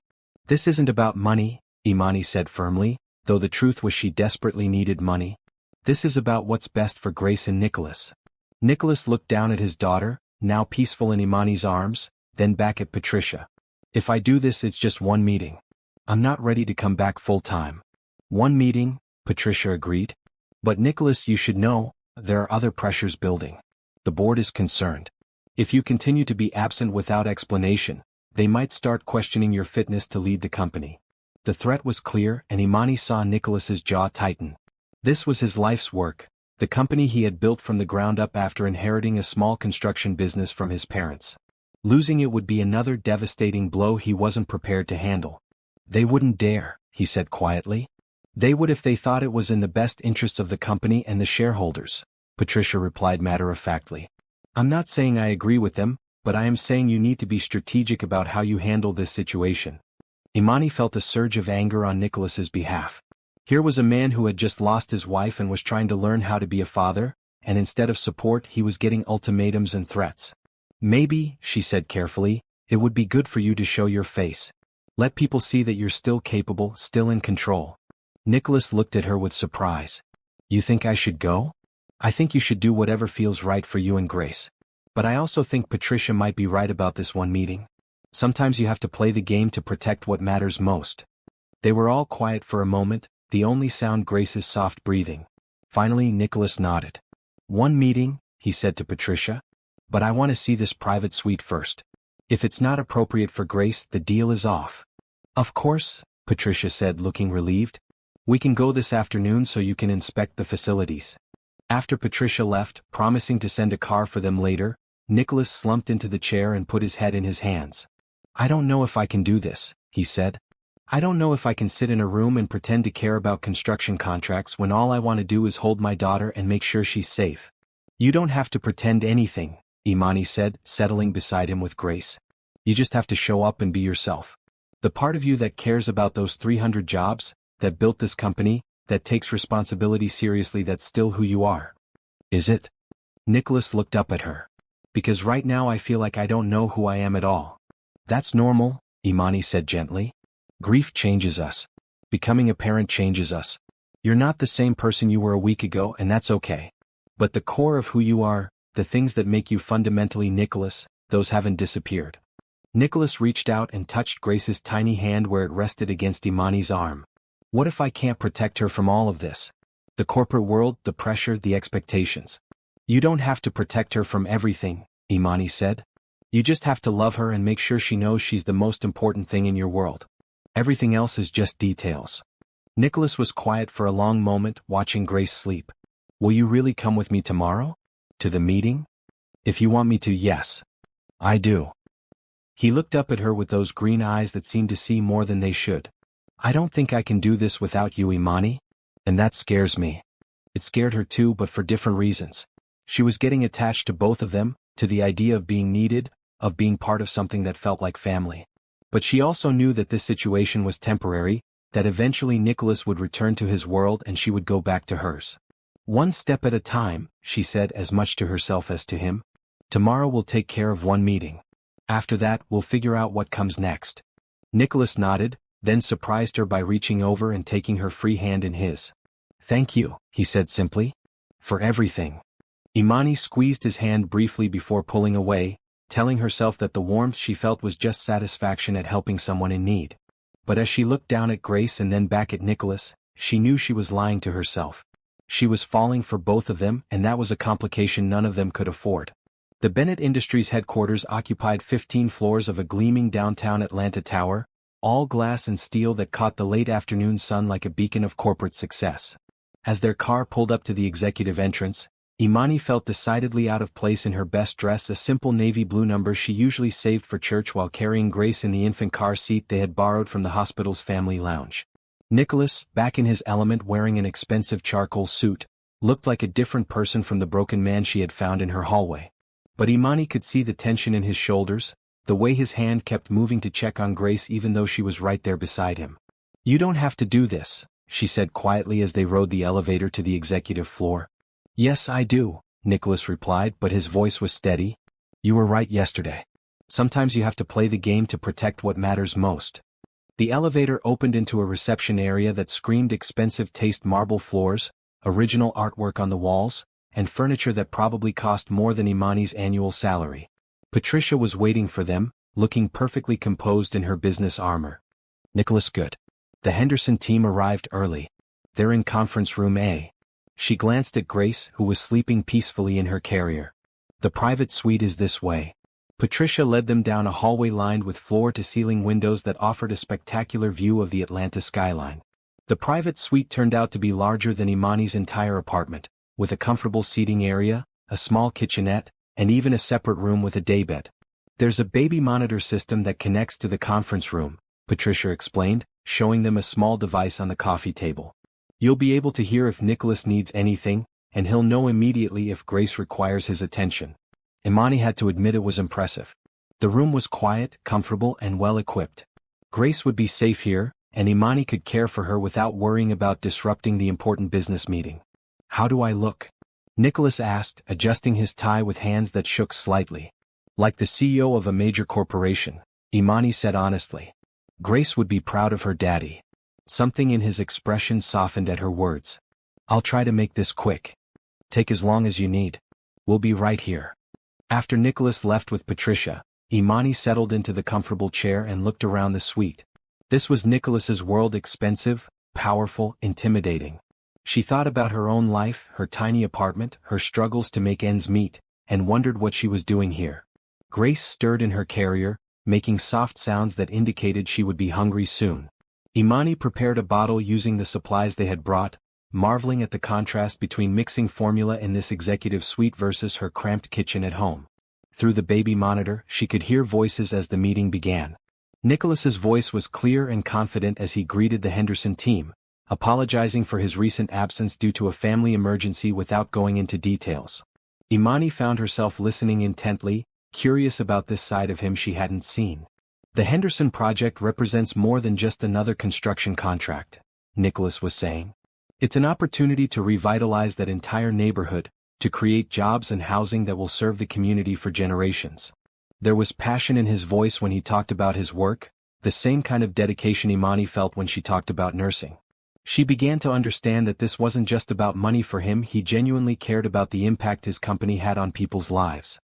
This isn't about money, Imani said firmly, though the truth was she desperately needed money. This is about what's best for Grace and Nicholas. Nicholas looked down at his daughter, now peaceful in Imani's arms, then back at Patricia. If I do this, it's just one meeting. I'm not ready to come back full-time. One meeting, Patricia agreed. But Nicholas, you should know, there are other pressures building. The board is concerned. If you continue to be absent without explanation, They might start questioning your fitness to lead the company. The threat was clear, and Imani saw Nicholas's jaw tighten. This was his life's work, the company he had built from the ground up after inheriting a small construction business from his parents. Losing it would be another devastating blow he wasn't prepared to handle. They wouldn't dare, he said quietly. They would if they thought it was in the best interests of the company and the shareholders, Patricia replied matter-of-factly. I'm not saying I agree with them, but I am saying you need to be strategic about how you handle this situation. Imani felt a surge of anger on Nicholas's behalf. Here was a man who had just lost his wife and was trying to learn how to be a father, and instead of support he was getting ultimatums and threats. Maybe, she said carefully, it would be good for you to show your face. Let people see that you're still capable, still in control. Nicholas looked at her with surprise. You think I should go? I think you should do whatever feels right for you and Grace. But I also think Patricia might be right about this one meeting. Sometimes you have to play the game to protect what matters most. They were all quiet for a moment, the only sound Grace's soft breathing. Finally Nicholas nodded. One meeting, he said to Patricia. But I want to see this private suite first. If it's not appropriate for Grace, the deal is off. Of course, Patricia said, looking relieved. We can go this afternoon so you can inspect the facilities. After Patricia left, promising to send a car for them later, Nicholas slumped into the chair and put his head in his hands. I don't know if I can do this, he said. I don't know if I can sit in a room and pretend to care about construction contracts when all I want to do is hold my daughter and make sure she's safe. You don't have to pretend anything, Imani said, settling beside him with grace. You just have to show up and be yourself. The part of you that cares about those 300 jobs, that built this company, that takes responsibility seriously, that's still who you are. Is it? Nicholas looked up at her. Because right now I feel like I don't know who I am at all. That's normal, Imani said gently. Grief changes us. Becoming a parent changes us. You're not the same person you were a week ago, and that's okay. But the core of who you are, the things that make you fundamentally Nicholas, those haven't disappeared. Nicholas reached out and touched Grace's tiny hand where it rested against Imani's arm. What if I can't protect her from all of this? The corporate world, the pressure, the expectations. You don't have to protect her from everything, Imani said. You just have to love her and make sure she knows she's the most important thing in your world. Everything else is just details. Nicholas was quiet for a long moment, watching Grace sleep. Will you really come with me tomorrow? To the meeting? If you want me to, yes. I do. He looked up at her with those green eyes that seemed to see more than they should. I don't think I can do this without you, Imani. And that scares me. It scared her too, but for different reasons. She was getting attached to both of them, to the idea of being needed, of being part of something that felt like family. But she also knew that this situation was temporary, that eventually Nicholas would return to his world and she would go back to hers. One step at a time, she said, as much to herself as to him. Tomorrow we'll take care of one meeting. After that, we'll figure out what comes next. Nicholas nodded, then surprised her by reaching over and taking her free hand in his. Thank you, he said simply. For everything. Imani squeezed his hand briefly before pulling away, telling herself that the warmth she felt was just satisfaction at helping someone in need. But as she looked down at Grace and then back at Nicholas, she knew she was lying to herself. She was falling for both of them, and that was a complication none of them could afford. The Bennett Industries headquarters occupied 15 floors of a gleaming downtown Atlanta tower, all glass and steel that caught the late afternoon sun like a beacon of corporate success. As their car pulled up to the executive entrance, Imani felt decidedly out of place in her best dress, a simple navy blue number she usually saved for church while carrying Grace in the infant car seat they had borrowed from the hospital's family lounge. Nicholas, back in his element wearing an expensive charcoal suit, looked like a different person from the broken man she had found in her hallway. But Imani could see the tension in his shoulders, the way his hand kept moving to check on Grace even though she was right there beside him. You don't have to do this, she said quietly as they rode the elevator to the executive floor. Yes, I do, Nicholas replied, but his voice was steady. You were right yesterday. Sometimes you have to play the game to protect what matters most. The elevator opened into a reception area that screamed expensive taste: marble floors, original artwork on the walls, and furniture that probably cost more than Imani's annual salary. Patricia was waiting for them, looking perfectly composed in her business armor. Nicholas, good. The Henderson team arrived early. They're in conference room A. She glanced at Grace, who was sleeping peacefully in her carrier. The private suite is this way. Patricia led them down a hallway lined with floor-to-ceiling windows that offered a spectacular view of the Atlanta skyline. The private suite turned out to be larger than Imani's entire apartment, with a comfortable seating area, a small kitchenette, and even a separate room with a daybed. "There's a baby monitor system that connects to the conference room," Patricia explained, showing them a small device on the coffee table. "You'll be able to hear if Nicholas needs anything, and he'll know immediately if Grace requires his attention." Imani had to admit it was impressive. The room was quiet, comfortable, and well-equipped. Grace would be safe here, and Imani could care for her without worrying about disrupting the important business meeting. "How do I look?" Nicholas asked, adjusting his tie with hands that shook slightly. "Like the CEO of a major corporation," Imani said honestly. Grace would be proud of her daddy. Something in his expression softened at her words. "I'll try to make this quick. Take as long as you need. We'll be right here." After Nicholas left with Patricia, Imani settled into the comfortable chair and looked around the suite. This was Nicholas's world, expensive, powerful, intimidating. She thought about her own life, her tiny apartment, her struggles to make ends meet, and wondered what she was doing here. Grace stirred in her carrier, making soft sounds that indicated she would be hungry soon. Imani prepared a bottle using the supplies they had brought, marveling at the contrast between mixing formula in this executive suite versus her cramped kitchen at home. Through the baby monitor, she could hear voices as the meeting began. Nicholas's voice was clear and confident as he greeted the Henderson team, apologizing for his recent absence due to a family emergency without going into details. Imani found herself listening intently, curious about this side of him she hadn't seen. "The Henderson project represents more than just another construction contract," Nicholas was saying. "It's an opportunity to revitalize that entire neighborhood, to create jobs and housing that will serve the community for generations." There was passion in his voice when he talked about his work, the same kind of dedication Imani felt when she talked about nursing. She began to understand that this wasn't just about money for him. He genuinely cared about the impact his company had on people's lives.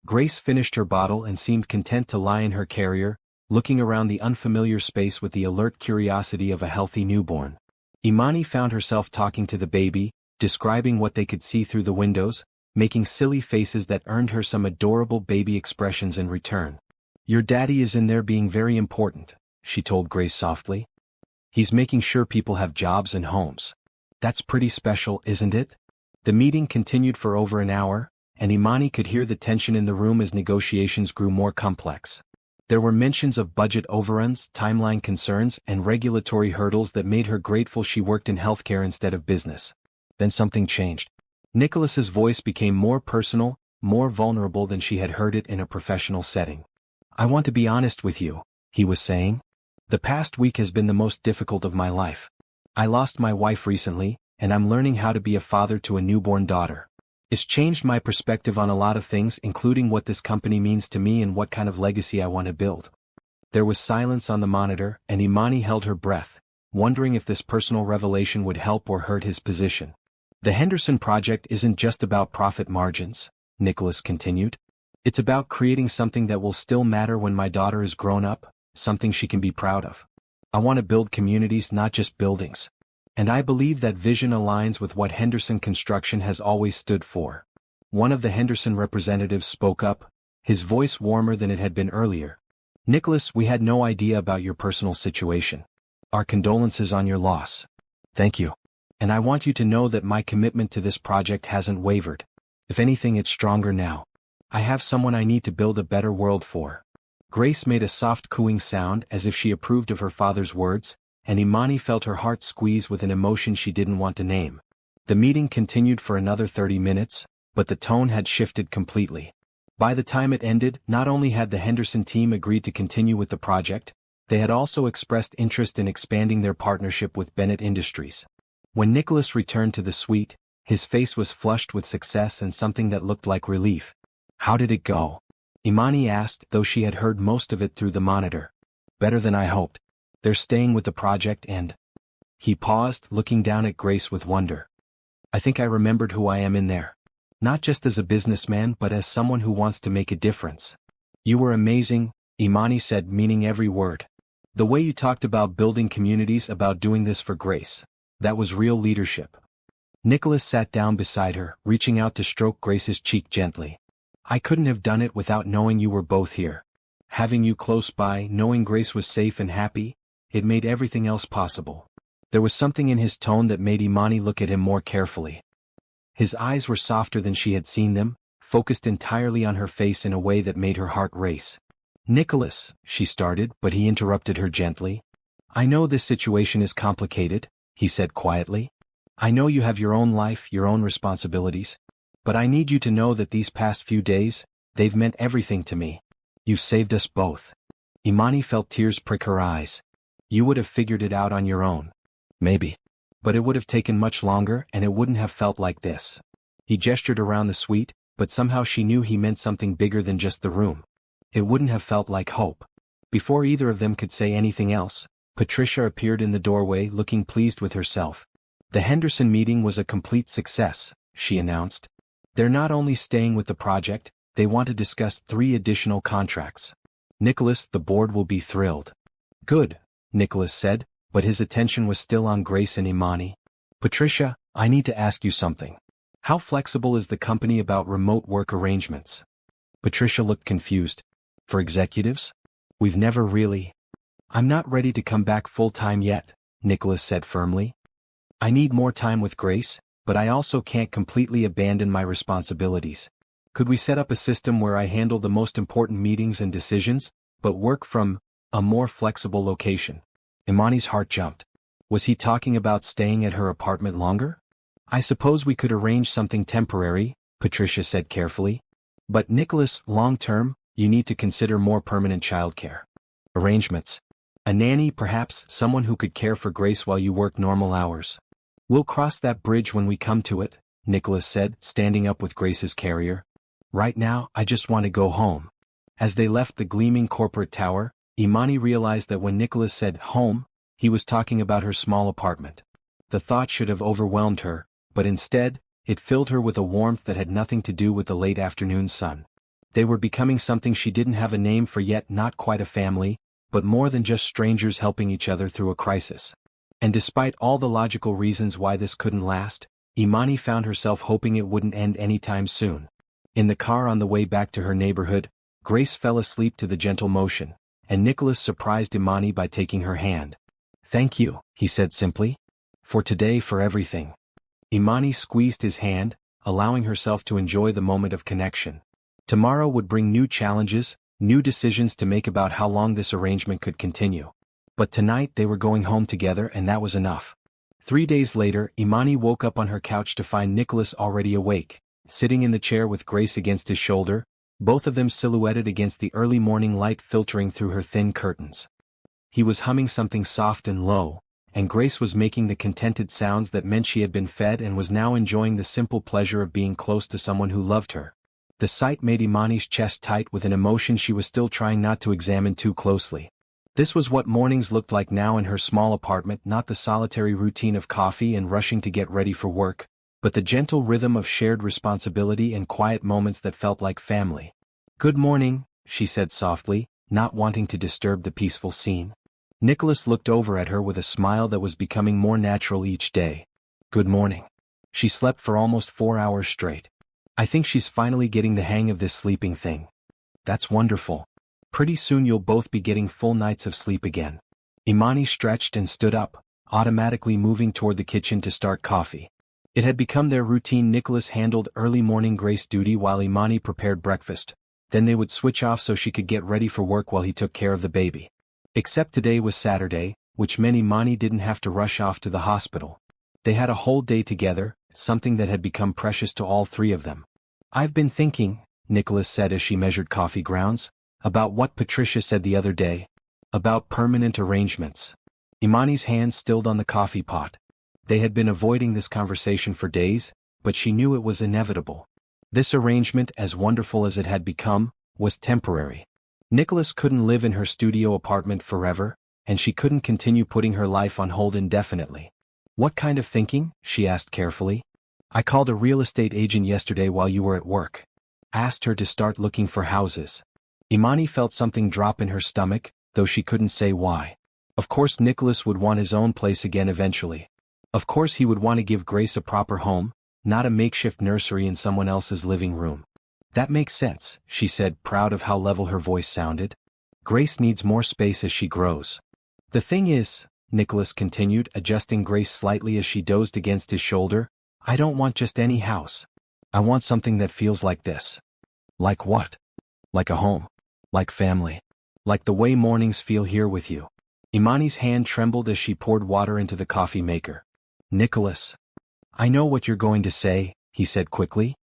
Grace finished her bottle and seemed content to lie in her carrier, looking around the unfamiliar space with the alert curiosity of a healthy newborn. Imani found herself talking to the baby, describing what they could see through the windows, making silly faces that earned her some adorable baby expressions in return. "Your daddy is in there being very important," she told Grace softly. "He's making sure people have jobs and homes. That's pretty special, isn't it?" The meeting continued for over an hour, and Imani could hear the tension in the room as negotiations grew more complex. There were mentions of budget overruns, timeline concerns, and regulatory hurdles that made her grateful she worked in healthcare instead of business. Then something changed. Nicholas's voice became more personal, more vulnerable than she had heard it in a professional setting. "I want to be honest with you," he was saying. "The past week has been the most difficult of my life. I lost my wife recently, and I'm learning how to be a father to a newborn daughter. It's changed my perspective on a lot of things, including what this company means to me and what kind of legacy I want to build." There was silence on the monitor, and Imani held her breath, wondering if this personal revelation would help or hurt his position. "The Henderson project isn't just about profit margins," Nicholas continued. "It's about creating something that will still matter when my daughter is grown up, something she can be proud of. I want to build communities, not just buildings. And I believe that vision aligns with what Henderson Construction has always stood for." One of the Henderson representatives spoke up, his voice warmer than it had been earlier. "Nicholas, we had no idea about your personal situation. Our condolences on your loss." "Thank you. And I want you to know that my commitment to this project hasn't wavered. If anything, it's stronger now. I have someone I need to build a better world for." Grace made a soft cooing sound as if she approved of her father's words, and Imani felt her heart squeeze with an emotion she didn't want to name. The meeting continued for another 30 minutes, but the tone had shifted completely. By the time it ended, not only had the Henderson team agreed to continue with the project, they had also expressed interest in expanding their partnership with Bennett Industries. When Nicholas returned to the suite, his face was flushed with success and something that looked like relief. "How did it go?" Imani asked, though she had heard most of it through the monitor. "Better than I hoped. They're staying with the project and—" He paused, looking down at Grace with wonder. "I think I remembered who I am in there. Not just as a businessman but as someone who wants to make a difference." "You were amazing," Imani said, meaning every word. "The way you talked about building communities, about doing this for Grace. That was real leadership." Nicholas sat down beside her, reaching out to stroke Grace's cheek gently. I couldn't have done it without knowing you were both here. Having you close by, knowing Grace was safe and happy, it made everything else possible. There was something in his tone that made Imani look at him more carefully. His eyes were softer than she had seen them, focused entirely on her face in a way that made her heart race. "Nicholas," she started, but he interrupted her gently. "I know this situation is complicated," he said quietly. "I know you have your own life, your own responsibilities. But I need you to know that these past few days, they've meant everything to me. You've saved us both." Imani felt tears prick her eyes. "You would have figured it out on your own. Maybe. But it would have taken much longer and it wouldn't have felt like this." He gestured around the suite, but somehow she knew he meant something bigger than just the room. It wouldn't have felt like hope. Before either of them could say anything else, Patricia appeared in the doorway looking pleased with herself. "The Henderson meeting was a complete success," she announced. "They're not only staying with the project, they want to discuss 3 additional contracts. Nicholas, the board will be thrilled." "Good," Nicholas said, but his attention was still on Grace and Imani. "Patricia, I need to ask you something. How flexible is the company about remote work arrangements?" Patricia looked confused. "For executives? We've never really—" "I'm not ready to come back full-time yet," Nicholas said firmly. "I need more time with Grace, but I also can't completely abandon my responsibilities. Could we set up a system where I handle the most important meetings and decisions, but work from a more flexible location?" Imani's heart jumped. Was he talking about staying at her apartment longer? "I suppose we could arrange something temporary," Patricia said carefully. "But Nicholas, long-term, you need to consider more permanent childcare arrangements. A nanny, perhaps, someone who could care for Grace while you work normal hours." "We'll cross that bridge when we come to it," Nicholas said, standing up with Grace's carrier. "Right now, I just want to go home." As they left the gleaming corporate tower, Imani realized that when Nicholas said home, he was talking about her small apartment. The thought should have overwhelmed her, but instead, it filled her with a warmth that had nothing to do with the late afternoon sun. They were becoming something she didn't have a name for yet, not quite a family, but more than just strangers helping each other through a crisis. And despite all the logical reasons why this couldn't last, Imani found herself hoping it wouldn't end anytime soon. In the car on the way back to her neighborhood, Grace fell asleep to the gentle motion, and Nicholas surprised Imani by taking her hand. "Thank you," he said simply. "For today, for everything." Imani squeezed his hand, allowing herself to enjoy the moment of connection. Tomorrow would bring new challenges, new decisions to make about how long this arrangement could continue. But tonight they were going home together and that was enough. 3 days later, Imani woke up on her couch to find Nicholas already awake, sitting in the chair with Grace against his shoulder, both of them silhouetted against the early morning light filtering through her thin curtains. He was humming something soft and low, and Grace was making the contented sounds that meant she had been fed and was now enjoying the simple pleasure of being close to someone who loved her. The sight made Imani's chest tight with an emotion she was still trying not to examine too closely. This was what mornings looked like now in her small apartment, not the solitary routine of coffee and rushing to get ready for work, but the gentle rhythm of shared responsibility and quiet moments that felt like family. "Good morning," she said softly, not wanting to disturb the peaceful scene. Nicholas looked over at her with a smile that was becoming more natural each day. "Good morning." She slept for almost 4 hours straight. "I think she's finally getting the hang of this sleeping thing." "That's wonderful. Pretty soon you'll both be getting full nights of sleep again." Imani stretched and stood up, automatically moving toward the kitchen to start coffee. It had become their routine. Nicholas handled early morning Grace duty while Imani prepared breakfast. Then they would switch off so she could get ready for work while he took care of the baby. Except today was Saturday, which meant Imani didn't have to rush off to the hospital. They had a whole day together, something that had become precious to all 3 of them. "I've been thinking," Nicholas said as she measured coffee grounds, "about what Patricia said the other day. About permanent arrangements." Imani's hands stilled on the coffee pot. They had been avoiding this conversation for days, but she knew it was inevitable. This arrangement, as wonderful as it had become, was temporary. Nicholas couldn't live in her studio apartment forever, and she couldn't continue putting her life on hold indefinitely. "What kind of thinking?" she asked carefully. "I called a real estate agent yesterday while you were at work. Asked her to start looking for houses." Imani felt something drop in her stomach, though she couldn't say why. Of course Nicholas would want his own place again eventually. Of course he would want to give Grace a proper home, not a makeshift nursery in someone else's living room. That makes sense, she said, proud of how level her voice sounded. Grace needs more space as she grows. The thing is, Nicholas continued, adjusting Grace slightly as she dozed against his shoulder, I don't want just any house. I want something that feels like this. Like what? Like a home. Like family. Like the way mornings feel here with you. Imani's hand trembled as she poured water into the coffee maker. Nicholas. I know what you're going to say, he said quickly.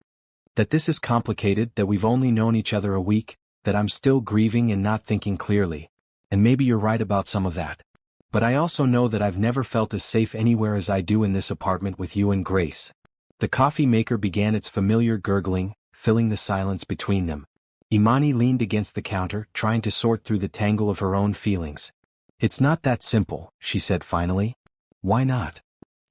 That this is complicated, that we've only known each other a week, that I'm still grieving and not thinking clearly. And maybe you're right about some of that. But I also know that I've never felt as safe anywhere as I do in this apartment with you and Grace. The coffee maker began its familiar gurgling, filling the silence between them. Imani leaned against the counter, trying to sort through the tangle of her own feelings. It's not that simple, she said finally. Why not?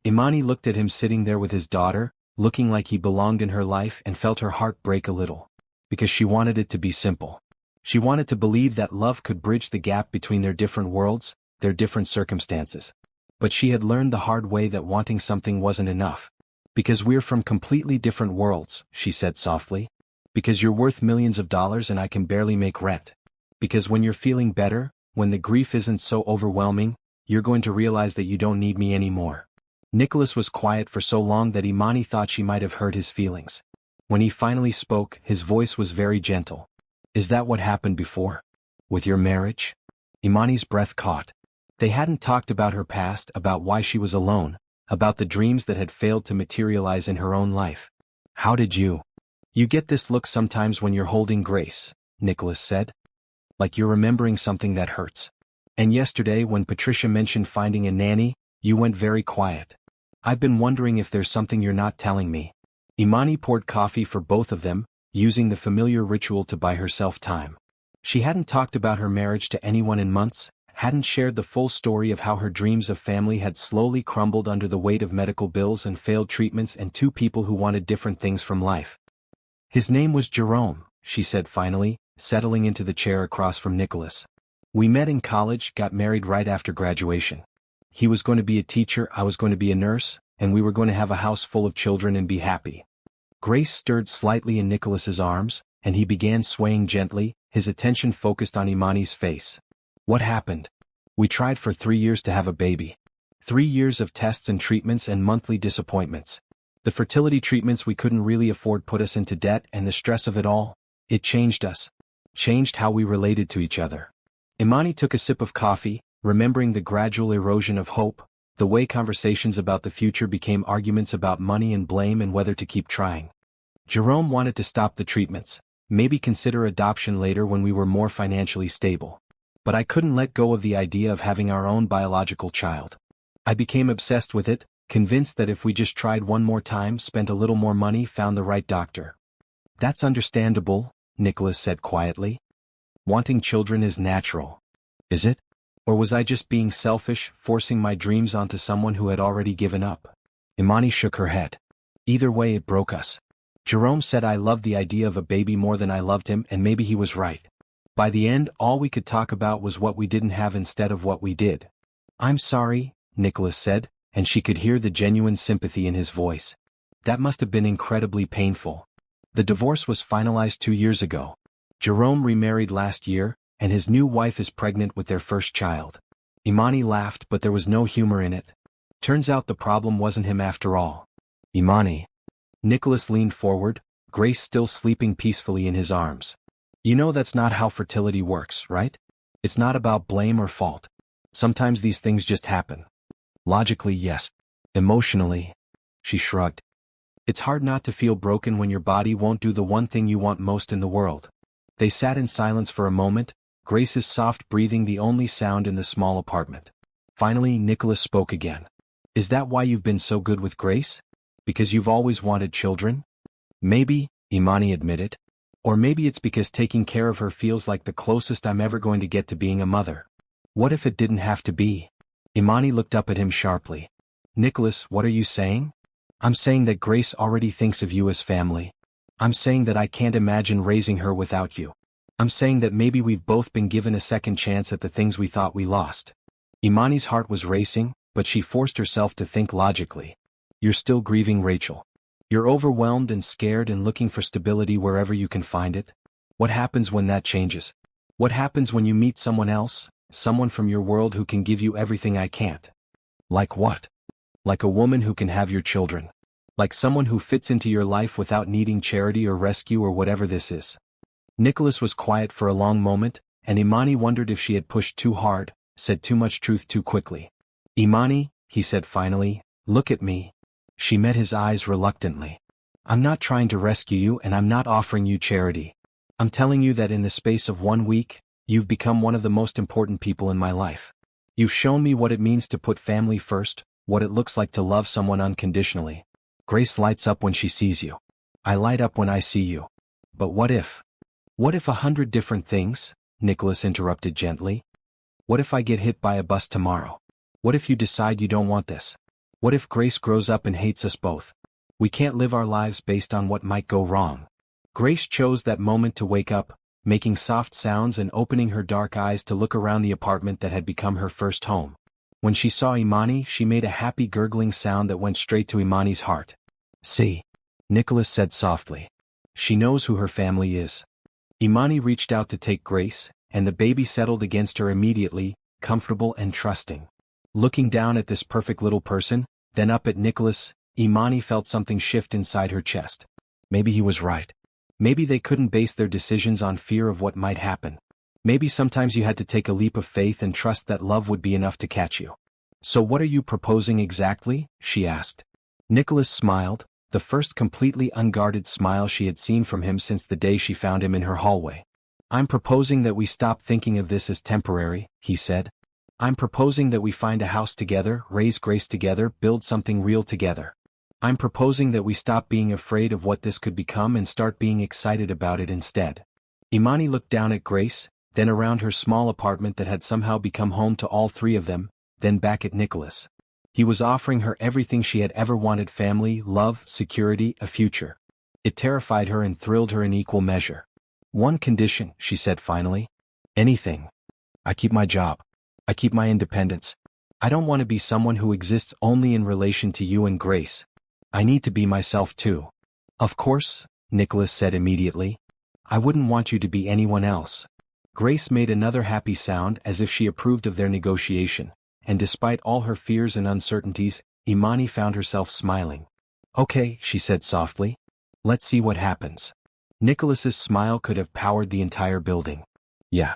Imani looked at him sitting there with his daughter, looking like he belonged in her life, and felt her heart break a little. Because she wanted it to be simple. She wanted to believe that love could bridge the gap between their different worlds, their different circumstances. But she had learned the hard way that wanting something wasn't enough. Because we're from completely different worlds, she said softly. Because you're worth millions of dollars and I can barely make rent. Because when you're feeling better, when the grief isn't so overwhelming, you're going to realize that you don't need me anymore. Nicholas was quiet for so long that Imani thought she might have hurt his feelings. When he finally spoke, his voice was very gentle. Is that what happened before? With your marriage? Imani's breath caught. They hadn't talked about her past, about why she was alone, about the dreams that had failed to materialize in her own life. How did you? You get this look sometimes when you're holding Grace, Nicholas said. Like you're remembering something that hurts. And yesterday when Patricia mentioned finding a nanny, you went very quiet. I've been wondering if there's something you're not telling me. Imani poured coffee for both of them, using the familiar ritual to buy herself time. She hadn't talked about her marriage to anyone in months, hadn't shared the full story of how her dreams of family had slowly crumbled under the weight of medical bills and failed treatments and two people who wanted different things from life. His name was Jerome, she said finally, settling into the chair across from Nicholas. We met in college, got married right after graduation. He was going to be a teacher, I was going to be a nurse, and we were going to have a house full of children and be happy. Grace stirred slightly in Nicholas's arms, and he began swaying gently, his attention focused on Imani's face. What happened? We tried for 3 years to have a baby. 3 years of tests and treatments and monthly disappointments. The fertility treatments we couldn't really afford put us into debt, and the stress of it all, it changed us. Changed how we related to each other. Imani took a sip of coffee, remembering the gradual erosion of hope, the way conversations about the future became arguments about money and blame and whether to keep trying. Jerome wanted to stop the treatments, maybe consider adoption later when we were more financially stable. But I couldn't let go of the idea of having our own biological child. I became obsessed with it, convinced that if we just tried one more time, spent a little more money, found the right doctor. That's understandable, Nicholas said quietly. Wanting children is natural. Is it? Or was I just being selfish, forcing my dreams onto someone who had already given up? Imani shook her head. Either way it broke us. Jerome said I loved the idea of a baby more than I loved him, and maybe he was right. By the end, all we could talk about was what we didn't have instead of what we did. I'm sorry, Nicholas said, and she could hear the genuine sympathy in his voice. That must have been incredibly painful. The divorce was finalized 2 years ago. Jerome remarried last year, and his new wife is pregnant with their first child. Imani laughed, but there was no humor in it. Turns out the problem wasn't him after all. Imani. Nicholas leaned forward, Grace still sleeping peacefully in his arms. You know that's not how fertility works, right? It's not about blame or fault. Sometimes these things just happen. Logically, yes. Emotionally, she shrugged. It's hard not to feel broken when your body won't do the one thing you want most in the world. They sat in silence for a moment, Grace's soft breathing the only sound in the small apartment. Finally, Nicholas spoke again. Is that why you've been so good with Grace? Because you've always wanted children? Maybe, Imani admitted. Or maybe it's because taking care of her feels like the closest I'm ever going to get to being a mother. What if it didn't have to be? Imani looked up at him sharply. Nicholas, what are you saying? I'm saying that Grace already thinks of you as family. I'm saying that I can't imagine raising her without you. I'm saying that maybe we've both been given a second chance at the things we thought we lost. Imani's heart was racing, but she forced herself to think logically. You're still grieving Rachel. You're overwhelmed and scared and looking for stability wherever you can find it. What happens when that changes? What happens when you meet someone else, someone from your world who can give you everything I can't? Like what? Like a woman who can have your children. Like someone who fits into your life without needing charity or rescue or whatever this is. Nicholas was quiet for a long moment, and Imani wondered if she had pushed too hard, said too much truth too quickly. Imani, he said finally, look at me. She met his eyes reluctantly. I'm not trying to rescue you and I'm not offering you charity. I'm telling you that in the space of 1 week, you've become one of the most important people in my life. You've shown me what it means to put family first, what it looks like to love someone unconditionally. Grace lights up when she sees you. I light up when I see you. But what if? What if 100 different things? Nicholas interrupted gently. What if I get hit by a bus tomorrow? What if you decide you don't want this? What if Grace grows up and hates us both? We can't live our lives based on what might go wrong. Grace chose that moment to wake up, making soft sounds and opening her dark eyes to look around the apartment that had become her first home. When she saw Imani, she made a happy gurgling sound that went straight to Imani's heart. See, Nicholas said softly. She knows who her family is. Imani reached out to take Grace, and the baby settled against her immediately, comfortable and trusting. Looking down at this perfect little person, then up at Nicholas, Imani felt something shift inside her chest. Maybe he was right. Maybe they couldn't base their decisions on fear of what might happen. Maybe sometimes you had to take a leap of faith and trust that love would be enough to catch you. So what are you proposing exactly? She asked. Nicholas smiled, the first completely unguarded smile she had seen from him since the day she found him in her hallway. I'm proposing that we stop thinking of this as temporary, he said. I'm proposing that we find a house together, raise Grace together, build something real together. I'm proposing that we stop being afraid of what this could become and start being excited about it instead. Imani looked down at Grace, then around her small apartment that had somehow become home to all three of them, then back at Nicholas. He was offering her everything she had ever wanted: family, love, security, a future. It terrified her and thrilled her in equal measure. One condition, she said finally. Anything. I keep my job. I keep my independence. I don't want to be someone who exists only in relation to you and Grace. I need to be myself too. Of course, Nicholas said immediately. I wouldn't want you to be anyone else. Grace made another happy sound as if she approved of their negotiation, and despite all her fears and uncertainties, Imani found herself smiling. Okay, she said softly. Let's see what happens. Nicholas's smile could have powered the entire building. Yeah.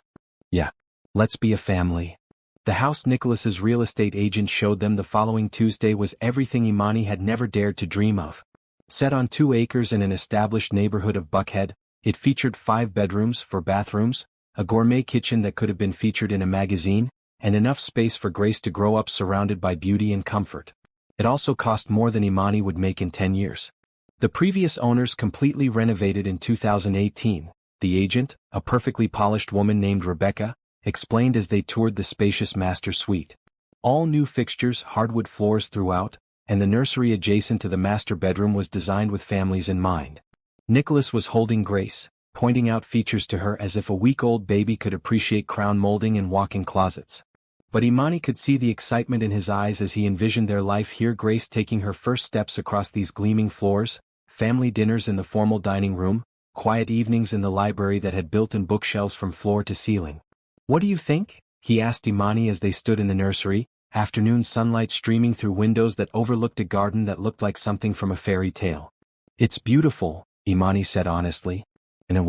Let's be a family. The house Nicholas's real estate agent showed them the following Tuesday was everything Imani had never dared to dream of. Set on 2 acres in an established neighborhood of Buckhead, it featured 5 bedrooms, 4 bathrooms, a gourmet kitchen that could have been featured in a magazine, and enough space for Grace to grow up surrounded by beauty and comfort. It also cost more than Imani would make in 10 years. The previous owners completely renovated in 2018. The agent, a perfectly polished woman named Rebecca, explained as they toured the spacious master suite. All new fixtures, hardwood floors throughout, and the nursery adjacent to the master bedroom was designed with families in mind. Nicholas was holding Grace, pointing out features to her as if a week-old baby could appreciate crown molding and walk-in closets. But Imani could see the excitement in his eyes as he envisioned their life here: Grace taking her first steps across these gleaming floors, family dinners in the formal dining room, quiet evenings in the library that had built-in bookshelves from floor to ceiling. What do you think? He asked Imani as they stood in the nursery, afternoon sunlight streaming through windows that overlooked a garden that looked like something from a fairy tale. It's beautiful, Imani said honestly. And it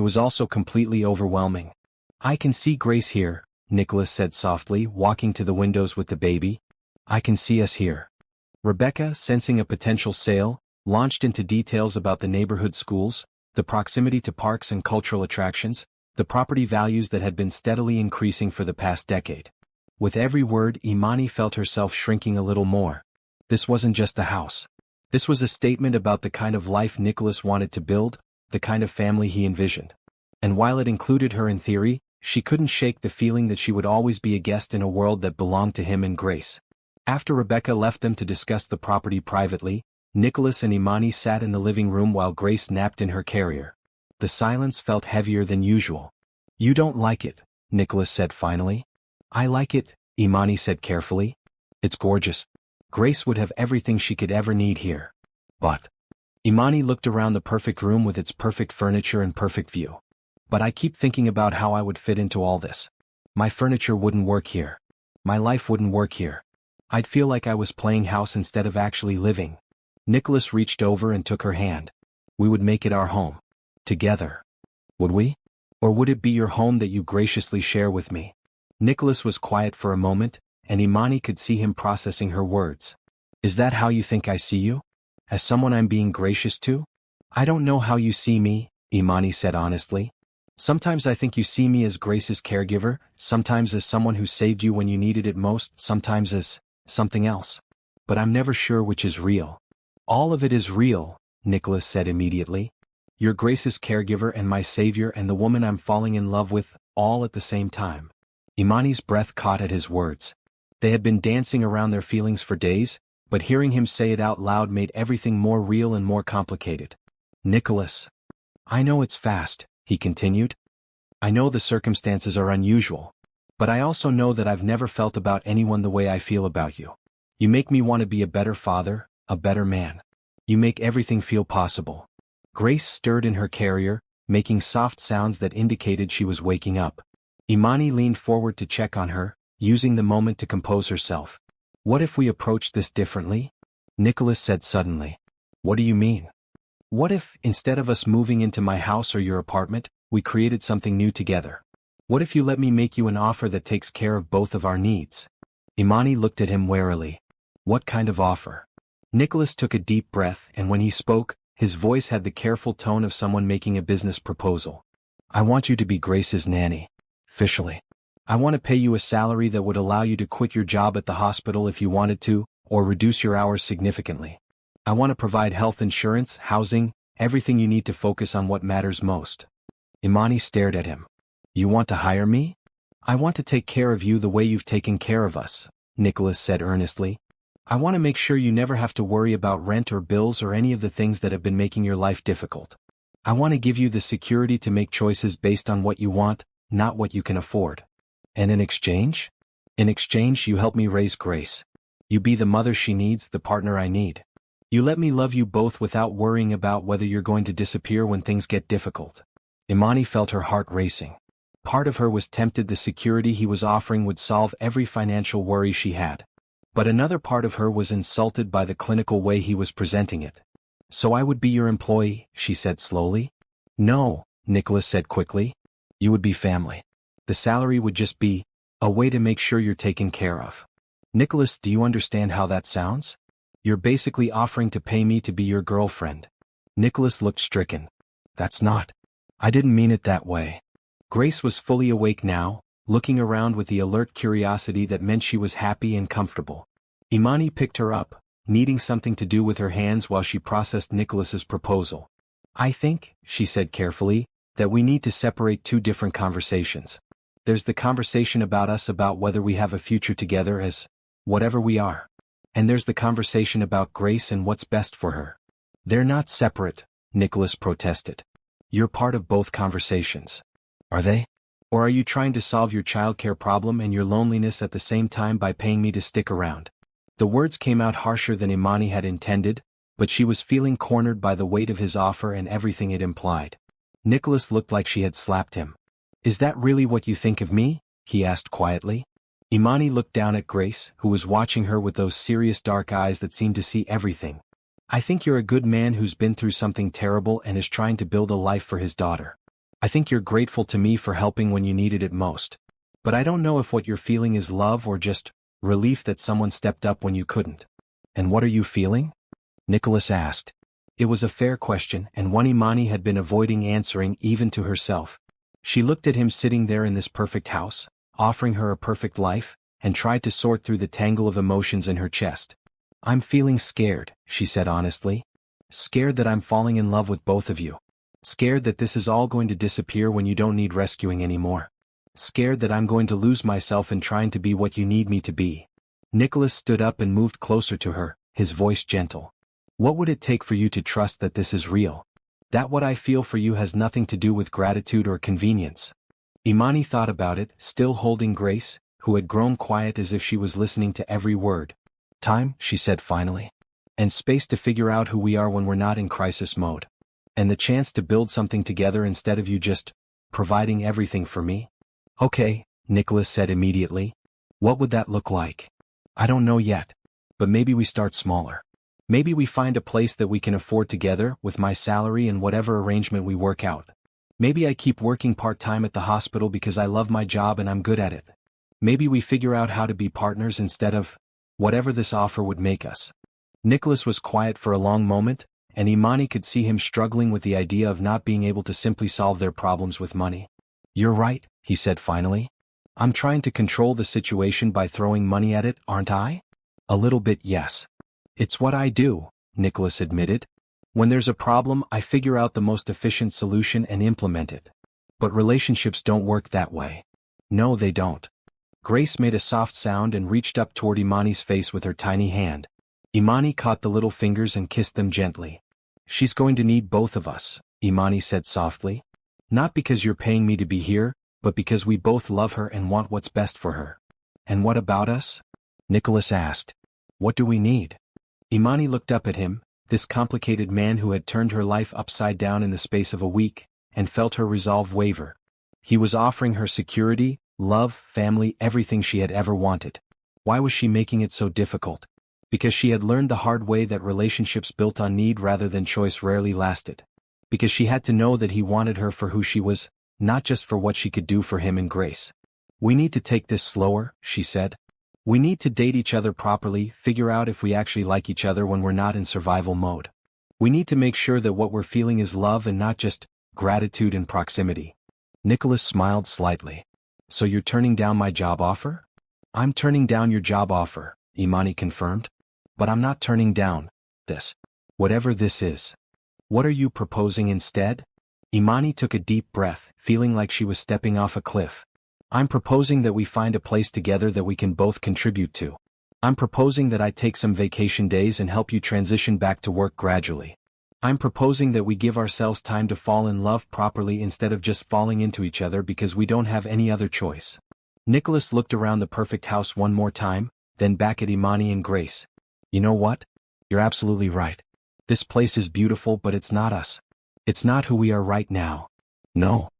was also completely overwhelming. I can see Grace here, Nicholas said softly, walking to the windows with the baby. I can see us here. Rebecca, sensing a potential sale, launched into details about the neighborhood schools, the proximity to parks and cultural attractions, the property values that had been steadily increasing for the past decade. With every word, Imani felt herself shrinking a little more. This wasn't just a house. This was a statement about the kind of life Nicholas wanted to build, the kind of family he envisioned. And while it included her in theory, she couldn't shake the feeling that she would always be a guest in a world that belonged to him and Grace. After Rebecca left them to discuss the property privately, Nicholas and Imani sat in the living room while Grace napped in her carrier. The silence felt heavier than usual. You don't like it, Nicholas said finally. I like it, Imani said carefully. It's gorgeous. Grace would have everything she could ever need here. But Imani looked around the perfect room with its perfect furniture and perfect view. But I keep thinking about how I would fit into all this. My furniture wouldn't work here. My life wouldn't work here. I'd feel like I was playing house instead of actually living. Nicholas reached over and took her hand. We would make it our home. Together. Would we? Or would it be your home that you graciously share with me? Nicholas was quiet for a moment, and Imani could see him processing her words. Is that how you think I see you? As someone I'm being gracious to? I don't know how you see me, Imani said honestly. Sometimes I think you see me as Grace's caregiver, sometimes as someone who saved you when you needed it most, sometimes as something else. But I'm never sure which is real. All of it is real, Nicholas said immediately. You're Grace's caregiver and my savior and the woman I'm falling in love with, all at the same time. Imani's breath caught at his words. They had been dancing around their feelings for days, but hearing him say it out loud made everything more real and more complicated. Nicholas. I know it's fast, he continued. I know the circumstances are unusual. But I also know that I've never felt about anyone the way I feel about you. You make me want to be a better father, a better man. You make everything feel possible. Grace stirred in her carrier, making soft sounds that indicated she was waking up. Imani leaned forward to check on her, using the moment to compose herself. What if we approached this differently? Nicholas said suddenly. What do you mean? What if, instead of us moving into my house or your apartment, we created something new together? What if you let me make you an offer that takes care of both of our needs? Imani looked at him warily. What kind of offer? Nicholas took a deep breath, and when he spoke, his voice had the careful tone of someone making a business proposal. I want you to be Grace's nanny. Officially. I want to pay you a salary that would allow you to quit your job at the hospital if you wanted to, or reduce your hours significantly. I want to provide health insurance, housing, everything you need to focus on what matters most. Imani stared at him. You want to hire me? I want to take care of you the way you've taken care of us, Nicholas said earnestly. I want to make sure you never have to worry about rent or bills or any of the things that have been making your life difficult. I want to give you the security to make choices based on what you want, not what you can afford. And in exchange? In exchange, you help me raise Grace. You be the mother she needs, the partner I need. You let me love you both without worrying about whether you're going to disappear when things get difficult. Imani felt her heart racing. Part of her was tempted the security he was offering would solve every financial worry she had. But another part of her was insulted by the clinical way he was presenting it. So I would be your employee, she said slowly. No, Nicholas said quickly. You would be family. The salary would just be a way to make sure you're taken care of. Nicholas, do you understand how that sounds? You're basically offering to pay me to be your girlfriend. Nicholas looked stricken. That's not. I didn't mean it that way. Grace was fully awake now, looking around with the alert curiosity that meant she was happy and comfortable. Imani picked her up, needing something to do with her hands while she processed Nicholas's proposal. I think, she said carefully, that we need to separate two different conversations. There's the conversation about us about whether we have a future together as whatever we are. And there's the conversation about Grace and what's best for her. They're not separate, Nicholas protested. You're part of both conversations. Are they? Or are you trying to solve your childcare problem and your loneliness at the same time by paying me to stick around? The words came out harsher than Imani had intended, but she was feeling cornered by the weight of his offer and everything it implied. Nicholas looked like she had slapped him. Is that really what you think of me? He asked quietly. Imani looked down at Grace, who was watching her with those serious dark eyes that seemed to see everything. I think you're a good man who's been through something terrible and is trying to build a life for his daughter. I think you're grateful to me for helping when you needed it most. But I don't know if what you're feeling is love or just relief that someone stepped up when you couldn't. And what are you feeling? Nicholas asked. It was a fair question and one Imani had been avoiding answering even to herself. She looked at him sitting there in this perfect house, offering her a perfect life, and tried to sort through the tangle of emotions in her chest. I'm feeling scared, she said honestly. Scared that I'm falling in love with both of you. Scared that this is all going to disappear when you don't need rescuing anymore. Scared that I'm going to lose myself in trying to be what you need me to be. Nicholas stood up and moved closer to her, his voice gentle. What would it take for you to trust that this is real? That what I feel for you has nothing to do with gratitude or convenience. Imani thought about it, still holding Grace, who had grown quiet as if she was listening to every word. Time, she said finally. And space to figure out who we are when we're not in crisis mode. And the chance to build something together instead of you just providing everything for me. Okay, Nicholas said immediately. What would that look like? I don't know yet. But maybe we start smaller. Maybe we find a place that we can afford together with my salary and whatever arrangement we work out. Maybe I keep working part-time at the hospital because I love my job and I'm good at it. Maybe we figure out how to be partners instead of whatever this offer would make us. Nicholas was quiet for a long moment, and Imani could see him struggling with the idea of not being able to simply solve their problems with money. You're right, he said finally. I'm trying to control the situation by throwing money at it, aren't I? A little bit, yes. It's what I do, Nicholas admitted. When there's a problem, I figure out the most efficient solution and implement it. But relationships don't work that way. No, they don't. Grace made a soft sound and reached up toward Imani's face with her tiny hand. Imani caught the little fingers and kissed them gently. She's going to need both of us, Imani said softly. Not because you're paying me to be here, but because we both love her and want what's best for her. And what about us? Nicholas asked. What do we need? Imani looked up at him, this complicated man who had turned her life upside down in the space of a week, and felt her resolve waver. He was offering her security, love, family, everything she had ever wanted. Why was she making it so difficult? Because she had learned the hard way that relationships built on need rather than choice rarely lasted. Because she had to know that he wanted her for who she was, not just for what she could do for him and Grace. We need to take this slower, she said. We need to date each other properly, figure out if we actually like each other when we're not in survival mode. We need to make sure that what we're feeling is love and not just gratitude and proximity. Nicholas smiled slightly. So you're turning down my job offer? I'm turning down your job offer, Imani confirmed. But I'm not turning down this. Whatever this is. What are you proposing instead? Imani took a deep breath, feeling like she was stepping off a cliff. I'm proposing that we find a place together that we can both contribute to. I'm proposing that I take some vacation days and help you transition back to work gradually. I'm proposing that we give ourselves time to fall in love properly instead of just falling into each other because we don't have any other choice. Nicholas looked around the perfect house one more time, then back at Imani and Grace. You know what? You're absolutely right. This place is beautiful, but it's not us. It's not who we are right now. No.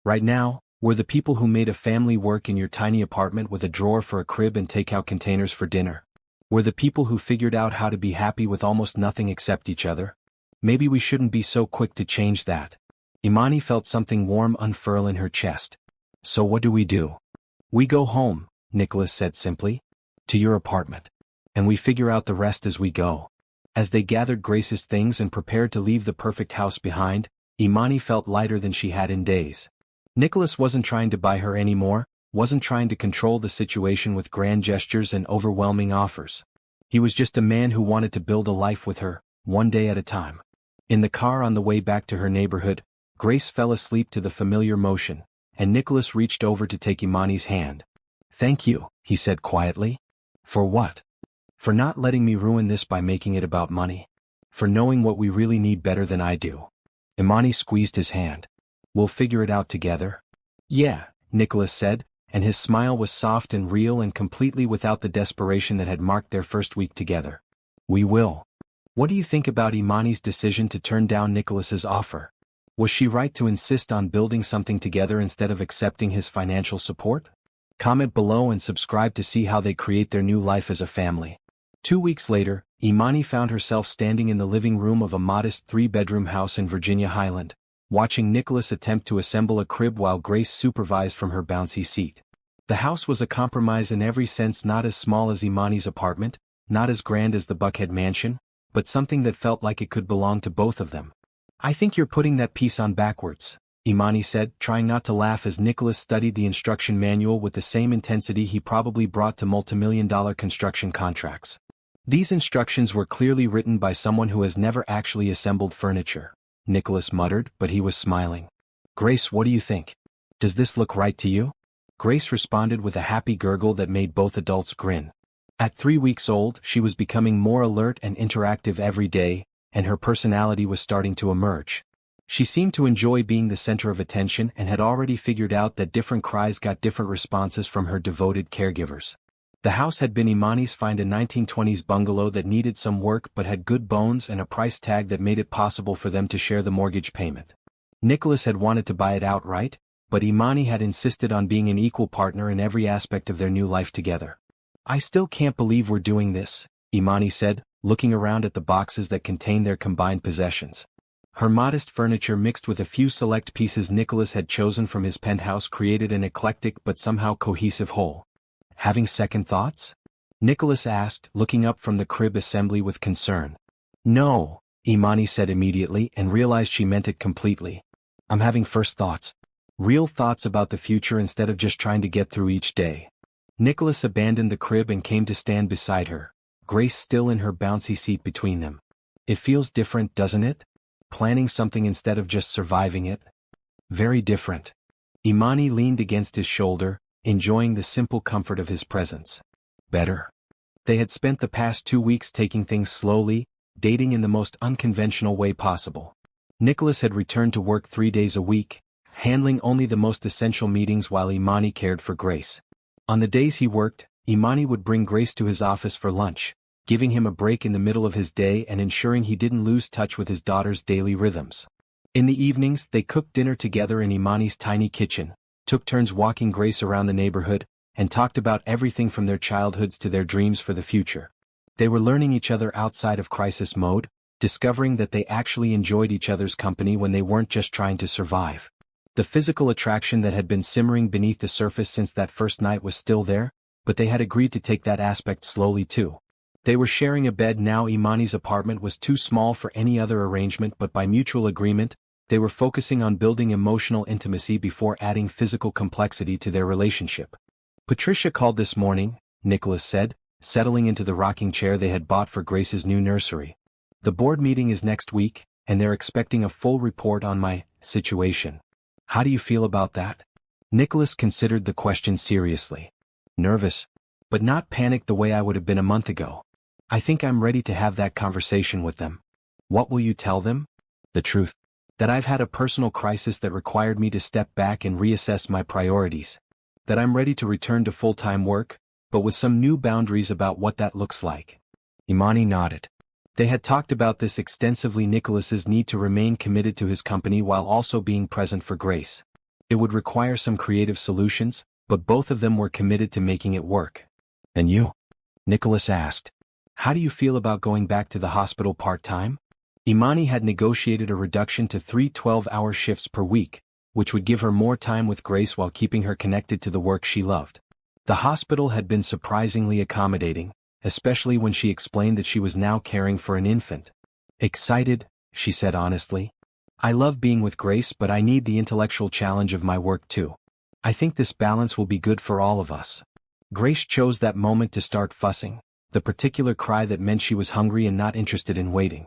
Right now, we're the people who made a family work in your tiny apartment with a drawer for a crib and takeout containers for dinner. We're the people who figured out how to be happy with almost nothing except each other. Maybe we shouldn't be so quick to change that. Imani felt something warm unfurl in her chest. So what do? We go home, Nicholas said simply. To your apartment. And we figure out the rest as we go. As they gathered Grace's things and prepared to leave the perfect house behind, Imani felt lighter than she had in days. Nicholas wasn't trying to buy her anymore, wasn't trying to control the situation with grand gestures and overwhelming offers. He was just a man who wanted to build a life with her, one day at a time. In the car on the way back to her neighborhood, Grace fell asleep to the familiar motion, and Nicholas reached over to take Imani's hand. Thank you, he said quietly. For what? For not letting me ruin this by making it about money. For knowing what we really need better than I do. Imani squeezed his hand. We'll figure it out together. Yeah, Nicholas said, and his smile was soft and real and completely without the desperation that had marked their first week together. We will. What do you think about Imani's decision to turn down Nicholas's offer? Was she right to insist on building something together instead of accepting his financial support? Comment below and subscribe to see how they create their new life as a family. 2 weeks later, Imani found herself standing in the living room of a modest 3-bedroom house in Virginia Highland, watching Nicholas attempt to assemble a crib while Grace supervised from her bouncy seat. The house was a compromise in every sense, not as small as Imani's apartment, not as grand as the Buckhead mansion, but something that felt like it could belong to both of them. I think you're putting that piece on backwards, Imani said, trying not to laugh as Nicholas studied the instruction manual with the same intensity he probably brought to multimillion-dollar construction contracts. These instructions were clearly written by someone who has never actually assembled furniture. Nicholas muttered, but he was smiling. Grace, what do you think? Does this look right to you? Grace responded with a happy gurgle that made both adults grin. At 3 weeks old, she was becoming more alert and interactive every day, and her personality was starting to emerge. She seemed to enjoy being the center of attention and had already figured out that different cries got different responses from her devoted caregivers. The house had been Imani's find, a 1920s bungalow that needed some work but had good bones and a price tag that made it possible for them to share the mortgage payment. Nicholas had wanted to buy it outright, but Imani had insisted on being an equal partner in every aspect of their new life together. "I still can't believe we're doing this," Imani said, looking around at the boxes that contained their combined possessions. Her modest furniture mixed with a few select pieces Nicholas had chosen from his penthouse created an eclectic but somehow cohesive whole. "Having second thoughts?" Nicholas asked, looking up from the crib assembly with concern. "No," Imani said immediately and realized she meant it completely. "I'm having first thoughts. Real thoughts about the future instead of just trying to get through each day." Nicholas abandoned the crib and came to stand beside her, Grace still in her bouncy seat between them. "It feels different, doesn't it? Planning something instead of just surviving it?" "Very different." Imani leaned against his shoulder, enjoying the simple comfort of his presence. "Better." They had spent the past 2 weeks taking things slowly, dating in the most unconventional way possible. Nicholas had returned to work 3 days a week, handling only the most essential meetings while Imani cared for Grace. On the days he worked, Imani would bring Grace to his office for lunch, giving him a break in the middle of his day and ensuring he didn't lose touch with his daughter's daily rhythms. In the evenings, they cooked dinner together in Imani's tiny kitchen, took turns walking Grace around the neighborhood, and talked about everything from their childhoods to their dreams for the future. They were learning each other outside of crisis mode, discovering that they actually enjoyed each other's company when they weren't just trying to survive. The physical attraction that had been simmering beneath the surface since that first night was still there, but they had agreed to take that aspect slowly too. They were sharing a bed now. Imani's apartment was too small for any other arrangement, but by mutual agreement, they were focusing on building emotional intimacy before adding physical complexity to their relationship. "Patricia called this morning," Nicholas said, settling into the rocking chair they had bought for Grace's new nursery. "The board meeting is next week, and they're expecting a full report on my situation. How do you feel about that?" Nicholas considered the question seriously. "Nervous, but not panicked the way I would have been a month ago. I think I'm ready to have that conversation with them." "What will you tell them?" "The truth. That I've had a personal crisis that required me to step back and reassess my priorities. That I'm ready to return to full-time work, but with some new boundaries about what that looks like." Imani nodded. They had talked about this extensively. Nicholas's need to remain committed to his company while also being present for Grace. It would require some creative solutions, but both of them were committed to making it work. "And you?" Nicholas asked. "How do you feel about going back to the hospital part-time?" Imani had negotiated a reduction to 3 12-hour shifts per week, which would give her more time with Grace while keeping her connected to the work she loved. The hospital had been surprisingly accommodating, especially when she explained that she was now caring for an infant. "Excited," she said honestly. "I love being with Grace, but I need the intellectual challenge of my work too. I think this balance will be good for all of us." Grace chose that moment to start fussing, the particular cry that meant she was hungry and not interested in waiting.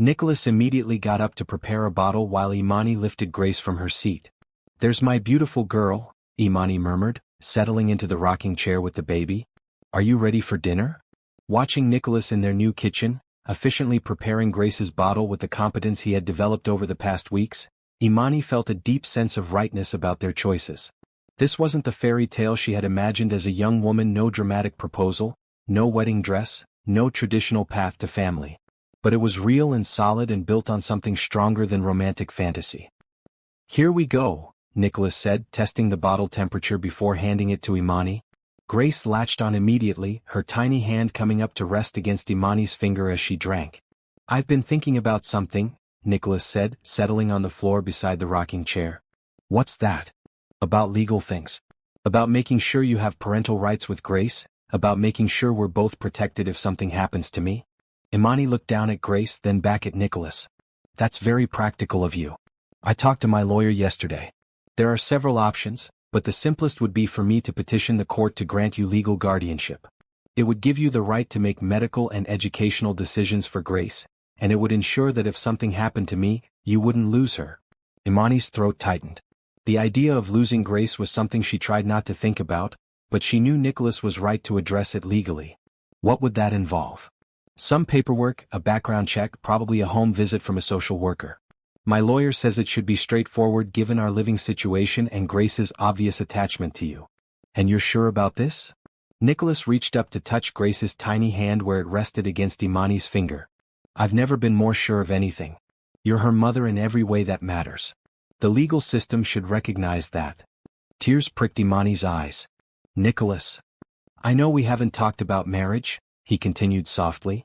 Nicholas immediately got up to prepare a bottle while Imani lifted Grace from her seat. "There's my beautiful girl," Imani murmured, settling into the rocking chair with the baby. "Are you ready for dinner?" Watching Nicholas in their new kitchen, efficiently preparing Grace's bottle with the competence he had developed over the past weeks, Imani felt a deep sense of rightness about their choices. This wasn't the fairy tale she had imagined as a young woman. No dramatic proposal, no wedding dress, no traditional path to family. But it was real and solid and built on something stronger than romantic fantasy. "Here we go," Nicholas said, testing the bottle temperature before handing it to Imani. Grace latched on immediately, her tiny hand coming up to rest against Imani's finger as she drank. "I've been thinking about something," Nicholas said, settling on the floor beside the rocking chair. "What's that?" "About legal things. About making sure you have parental rights with Grace, about making sure we're both protected if something happens to me." Imani looked down at Grace, then back at Nicholas. "That's very practical of you. I talked to my lawyer yesterday. There are several options, but the simplest would be for me to petition the court to grant you legal guardianship. It would give you the right to make medical and educational decisions for Grace, and it would ensure that if something happened to me, you wouldn't lose her." Imani's throat tightened. The idea of losing Grace was something she tried not to think about, but she knew Nicholas was right to address it legally. What would that involve? "Some paperwork, a background check, probably a home visit from a social worker. My lawyer says it should be straightforward given our living situation and Grace's obvious attachment to you." "And you're sure about this?" Nicholas reached up to touch Grace's tiny hand where it rested against Imani's finger. I've never been more sure of anything. You're her mother in every way that matters. The legal system should recognize that. Tears pricked Imani's eyes. Nicholas. I know we haven't talked about marriage, he continued softly.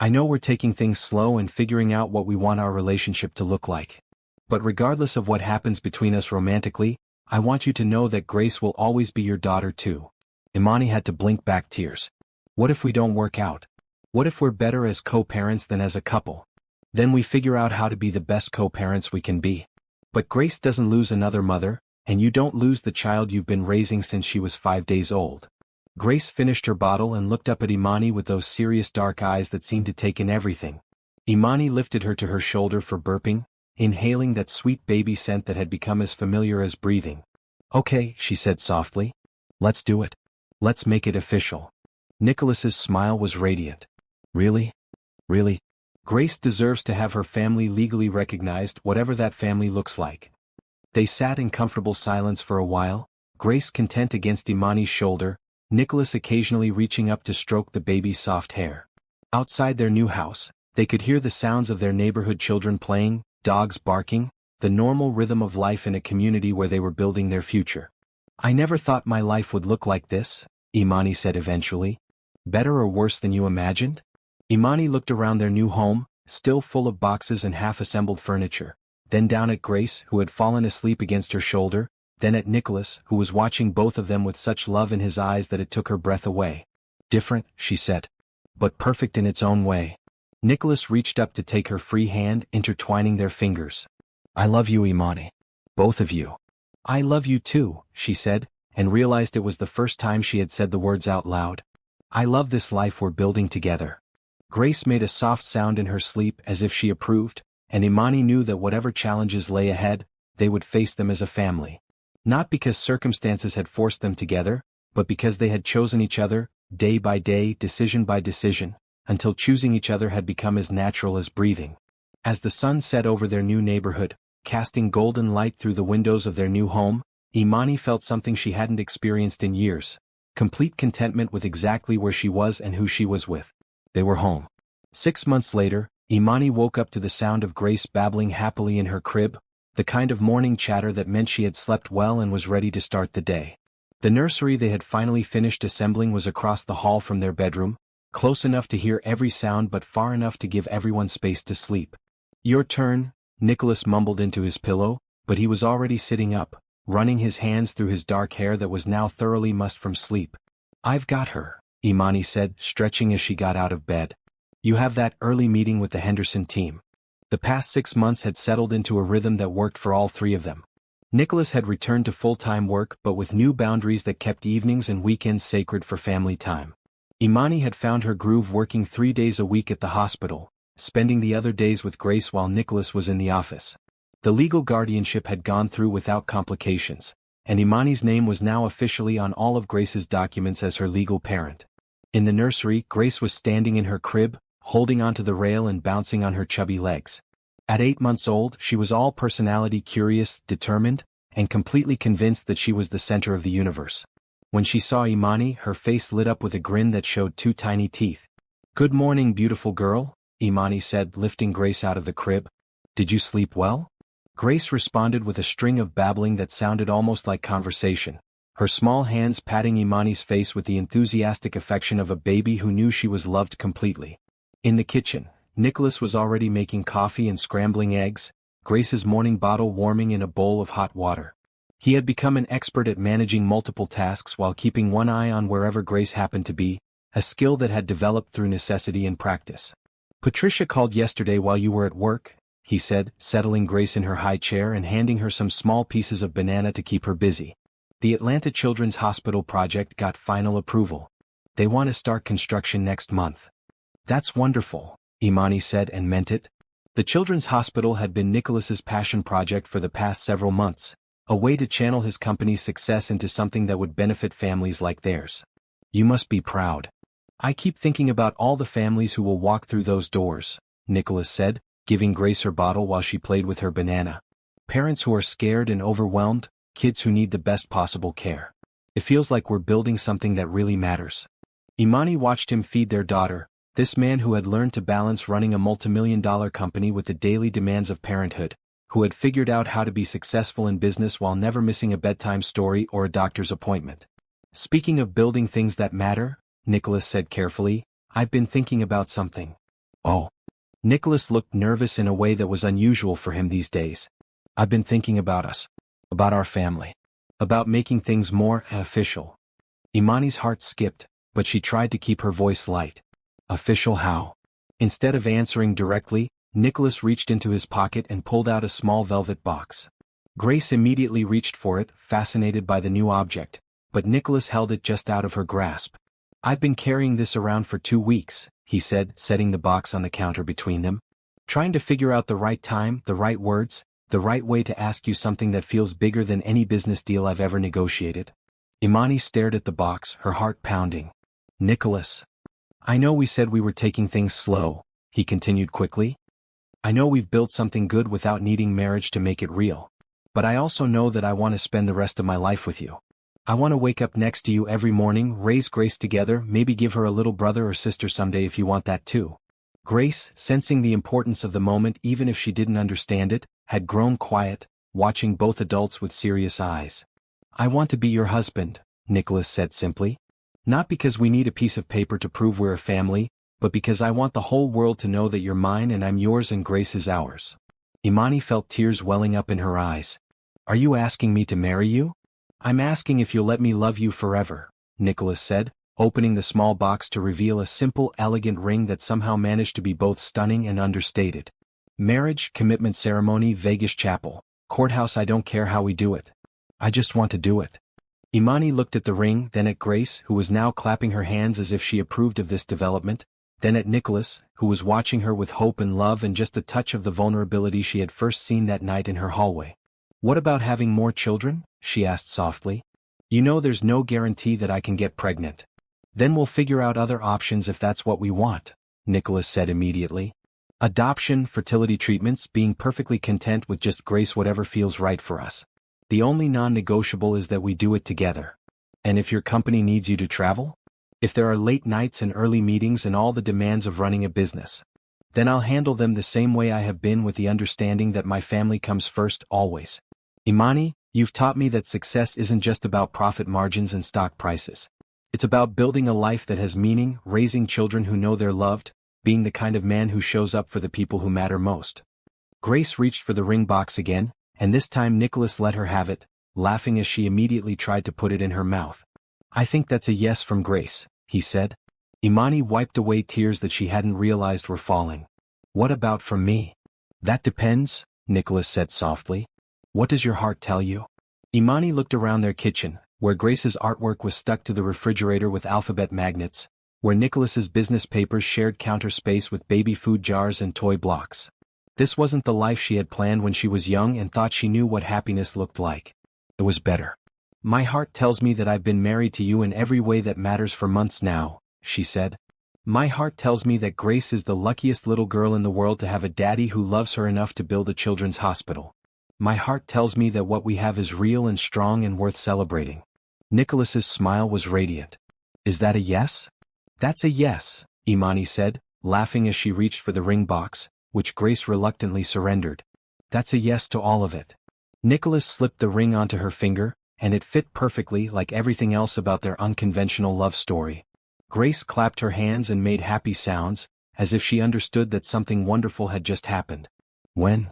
I know we're taking things slow and figuring out what we want our relationship to look like. But regardless of what happens between us romantically, I want you to know that Grace will always be your daughter too. Imani had to blink back tears. What if we don't work out? What if we're better as co-parents than as a couple? Then we figure out how to be the best co-parents we can be. But Grace doesn't lose another mother, and you don't lose the child you've been raising since she was 5 days old. Grace finished her bottle and looked up at Imani with those serious dark eyes that seemed to take in everything. Imani lifted her to her shoulder for burping, inhaling that sweet baby scent that had become as familiar as breathing. Okay, she said softly. Let's do it. Let's make it official. Nicholas's smile was radiant. Really? Really? Grace deserves to have her family legally recognized, whatever that family looks like. They sat in comfortable silence for a while, Grace content against Imani's shoulder, Nicholas occasionally reaching up to stroke the baby's soft hair. Outside their new house, they could hear the sounds of their neighborhood children playing, dogs barking, the normal rhythm of life in a community where they were building their future. I never thought my life would look like this, Imani said eventually. Better or worse than you imagined? Imani looked around their new home, still full of boxes and half-assembled furniture, then down at Grace, who had fallen asleep against her shoulder, then at Nicholas, who was watching both of them with such love in his eyes that it took her breath away. Different, she said. But perfect in its own way. Nicholas reached up to take her free hand, intertwining their fingers. I love you, Imani. Both of you. I love you too, she said, and realized it was the first time she had said the words out loud. I love this life we're building together. Grace made a soft sound in her sleep as if she approved, and Imani knew that whatever challenges lay ahead, they would face them as a family. Not because circumstances had forced them together, but because they had chosen each other, day by day, decision by decision, until choosing each other had become as natural as breathing. As the sun set over their new neighborhood, casting golden light through the windows of their new home, Imani felt something she hadn't experienced in years, complete contentment with exactly where she was and who she was with. They were home. 6 months later, Imani woke up to the sound of Grace babbling happily in her crib, the kind of morning chatter that meant she had slept well and was ready to start the day. The nursery they had finally finished assembling was across the hall from their bedroom, close enough to hear every sound but far enough to give everyone space to sleep. Your turn, Nicholas mumbled into his pillow, but he was already sitting up, running his hands through his dark hair that was now thoroughly mussed from sleep. I've got her, Imani said, stretching as she got out of bed. You have that early meeting with the Henderson team. The past 6 months had settled into a rhythm that worked for all three of them. Nicholas had returned to full-time work but with new boundaries that kept evenings and weekends sacred for family time. Imani had found her groove working 3 days a week at the hospital, spending the other days with Grace while Nicholas was in the office. The legal guardianship had gone through without complications, and Imani's name was now officially on all of Grace's documents as her legal parent. In the nursery, Grace was standing in her crib, holding onto the rail and bouncing on her chubby legs. At 8 months old, she was all personality, curious, determined, and completely convinced that she was the center of the universe. When she saw Imani, her face lit up with a grin that showed 2 tiny teeth. Good morning, beautiful girl, Imani said, lifting Grace out of the crib. Did you sleep well? Grace responded with a string of babbling that sounded almost like conversation, her small hands patting Imani's face with the enthusiastic affection of a baby who knew she was loved completely. In the kitchen, Nicholas was already making coffee and scrambling eggs, Grace's morning bottle warming in a bowl of hot water. He had become an expert at managing multiple tasks while keeping one eye on wherever Grace happened to be, a skill that had developed through necessity and practice. Patricia called yesterday while you were at work, he said, settling Grace in her high chair and handing her some small pieces of banana to keep her busy. The Atlanta Children's Hospital project got final approval. They want to start construction next month. That's wonderful, Imani said and meant it. The Children's Hospital had been Nicholas's passion project for the past several months, a way to channel his company's success into something that would benefit families like theirs. You must be proud. I keep thinking about all the families who will walk through those doors, Nicholas said, giving Grace her bottle while she played with her banana. Parents who are scared and overwhelmed, kids who need the best possible care. It feels like we're building something that really matters. Imani watched him feed their daughter, this man who had learned to balance running a multimillion-dollar company with the daily demands of parenthood, who had figured out how to be successful in business while never missing a bedtime story or a doctor's appointment. Speaking of building things that matter, Nicholas said carefully, I've been thinking about something. Oh. Nicholas looked nervous in a way that was unusual for him these days. I've been thinking about us. About our family. About making things more official. Imani's heart skipped, but she tried to keep her voice light. Official how? Instead of answering directly, Nicholas reached into his pocket and pulled out a small velvet box. Grace immediately reached for it, fascinated by the new object, but Nicholas held it just out of her grasp. I've been carrying this around for 2 weeks, he said, setting the box on the counter between them. Trying to figure out the right time, the right words, the right way to ask you something that feels bigger than any business deal I've ever negotiated. Imani stared at the box, her heart pounding. Nicholas. I know we said we were taking things slow, he continued quickly. I know we've built something good without needing marriage to make it real. But I also know that I want to spend the rest of my life with you. I want to wake up next to you every morning, raise Grace together, maybe give her a little brother or sister someday if you want that too. Grace, sensing the importance of the moment even if she didn't understand it, had grown quiet, watching both adults with serious eyes. I want to be your husband, Nicholas said simply. Not because we need a piece of paper to prove we're a family, but because I want the whole world to know that you're mine and I'm yours and Grace is ours. Imani felt tears welling up in her eyes. Are you asking me to marry you? I'm asking if you'll let me love you forever, Nicholas said, opening the small box to reveal a simple, elegant ring that somehow managed to be both stunning and understated. Marriage, commitment ceremony, Vegas chapel, courthouse, I don't care how we do it. I just want to do it. Imani looked at the ring, then at Grace, who was now clapping her hands as if she approved of this development, then at Nicholas, who was watching her with hope and love and just a touch of the vulnerability she had first seen that night in her hallway. What about having more children? She asked softly. You know there's no guarantee that I can get pregnant. Then we'll figure out other options if that's what we want, Nicholas said immediately. Adoption, fertility treatments, being perfectly content with just Grace, whatever feels right for us. The only non-negotiable is that we do it together. And if your company needs you to travel? If there are late nights and early meetings and all the demands of running a business, then I'll handle them the same way I have been, with the understanding that my family comes first always. Imani, you've taught me that success isn't just about profit margins and stock prices. It's about building a life that has meaning, raising children who know they're loved, being the kind of man who shows up for the people who matter most. Grace reached for the ring box again, and this time Nicholas let her have it, laughing as she immediately tried to put it in her mouth. I think that's a yes from Grace, he said. Imani wiped away tears that she hadn't realized were falling. What about from me? That depends, Nicholas said softly. What does your heart tell you? Imani looked around their kitchen, where Grace's artwork was stuck to the refrigerator with alphabet magnets, where Nicholas's business papers shared counter space with baby food jars and toy blocks. This wasn't the life she had planned when she was young and thought she knew what happiness looked like. It was better. My heart tells me that I've been married to you in every way that matters for months now, she said. My heart tells me that Grace is the luckiest little girl in the world to have a daddy who loves her enough to build a children's hospital. My heart tells me that what we have is real and strong and worth celebrating. Nicholas's smile was radiant. Is that a yes? That's a yes, Imani said, laughing as she reached for the ring box, which Grace reluctantly surrendered. That's a yes to all of it. Nicholas slipped the ring onto her finger, and it fit perfectly, like everything else about their unconventional love story. Grace clapped her hands and made happy sounds, as if she understood that something wonderful had just happened. When?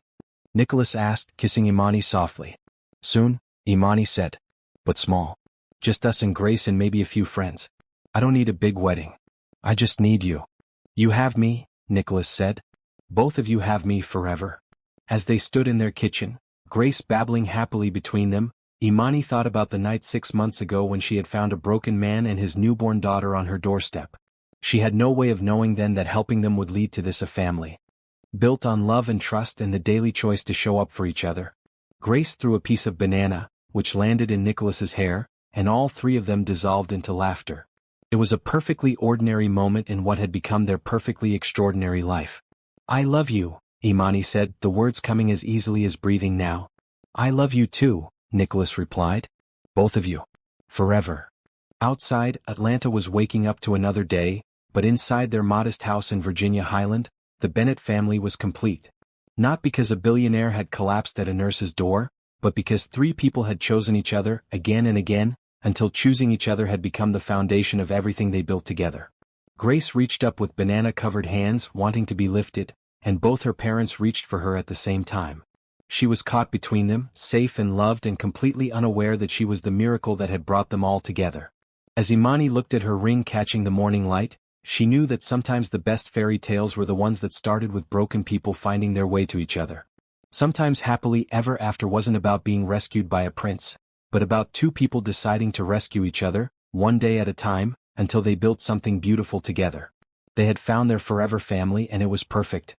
Nicholas asked, kissing Imani softly. Soon, Imani said. But small. Just us and Grace and maybe a few friends. I don't need a big wedding. I just need you. You have me, Nicholas said. Both of you have me forever. As they stood in their kitchen, Grace babbling happily between them, Imani thought about the night 6 months ago when she had found a broken man and his newborn daughter on her doorstep. She had no way of knowing then that helping them would lead to this, a family built on love and trust and the daily choice to show up for each other. Grace threw a piece of banana, which landed in Nicholas's hair, and all three of them dissolved into laughter. It was a perfectly ordinary moment in what had become their perfectly extraordinary life. I love you, Imani said, the words coming as easily as breathing now. I love you too, Nicholas replied. Both of you. Forever. Outside, Atlanta was waking up to another day, but inside their modest house in Virginia Highland, the Bennett family was complete. Not because a billionaire had collapsed at a nurse's door, but because three people had chosen each other again and again, until choosing each other had become the foundation of everything they built together. Grace reached up with banana-covered hands wanting to be lifted, and both her parents reached for her at the same time. She was caught between them, safe and loved and completely unaware that she was the miracle that had brought them all together. As Imani looked at her ring catching the morning light, she knew that sometimes the best fairy tales were the ones that started with broken people finding their way to each other. Sometimes happily ever after wasn't about being rescued by a prince, but about two people deciding to rescue each other, one day at a time, until they built something beautiful together. They had found their forever family and it was perfect,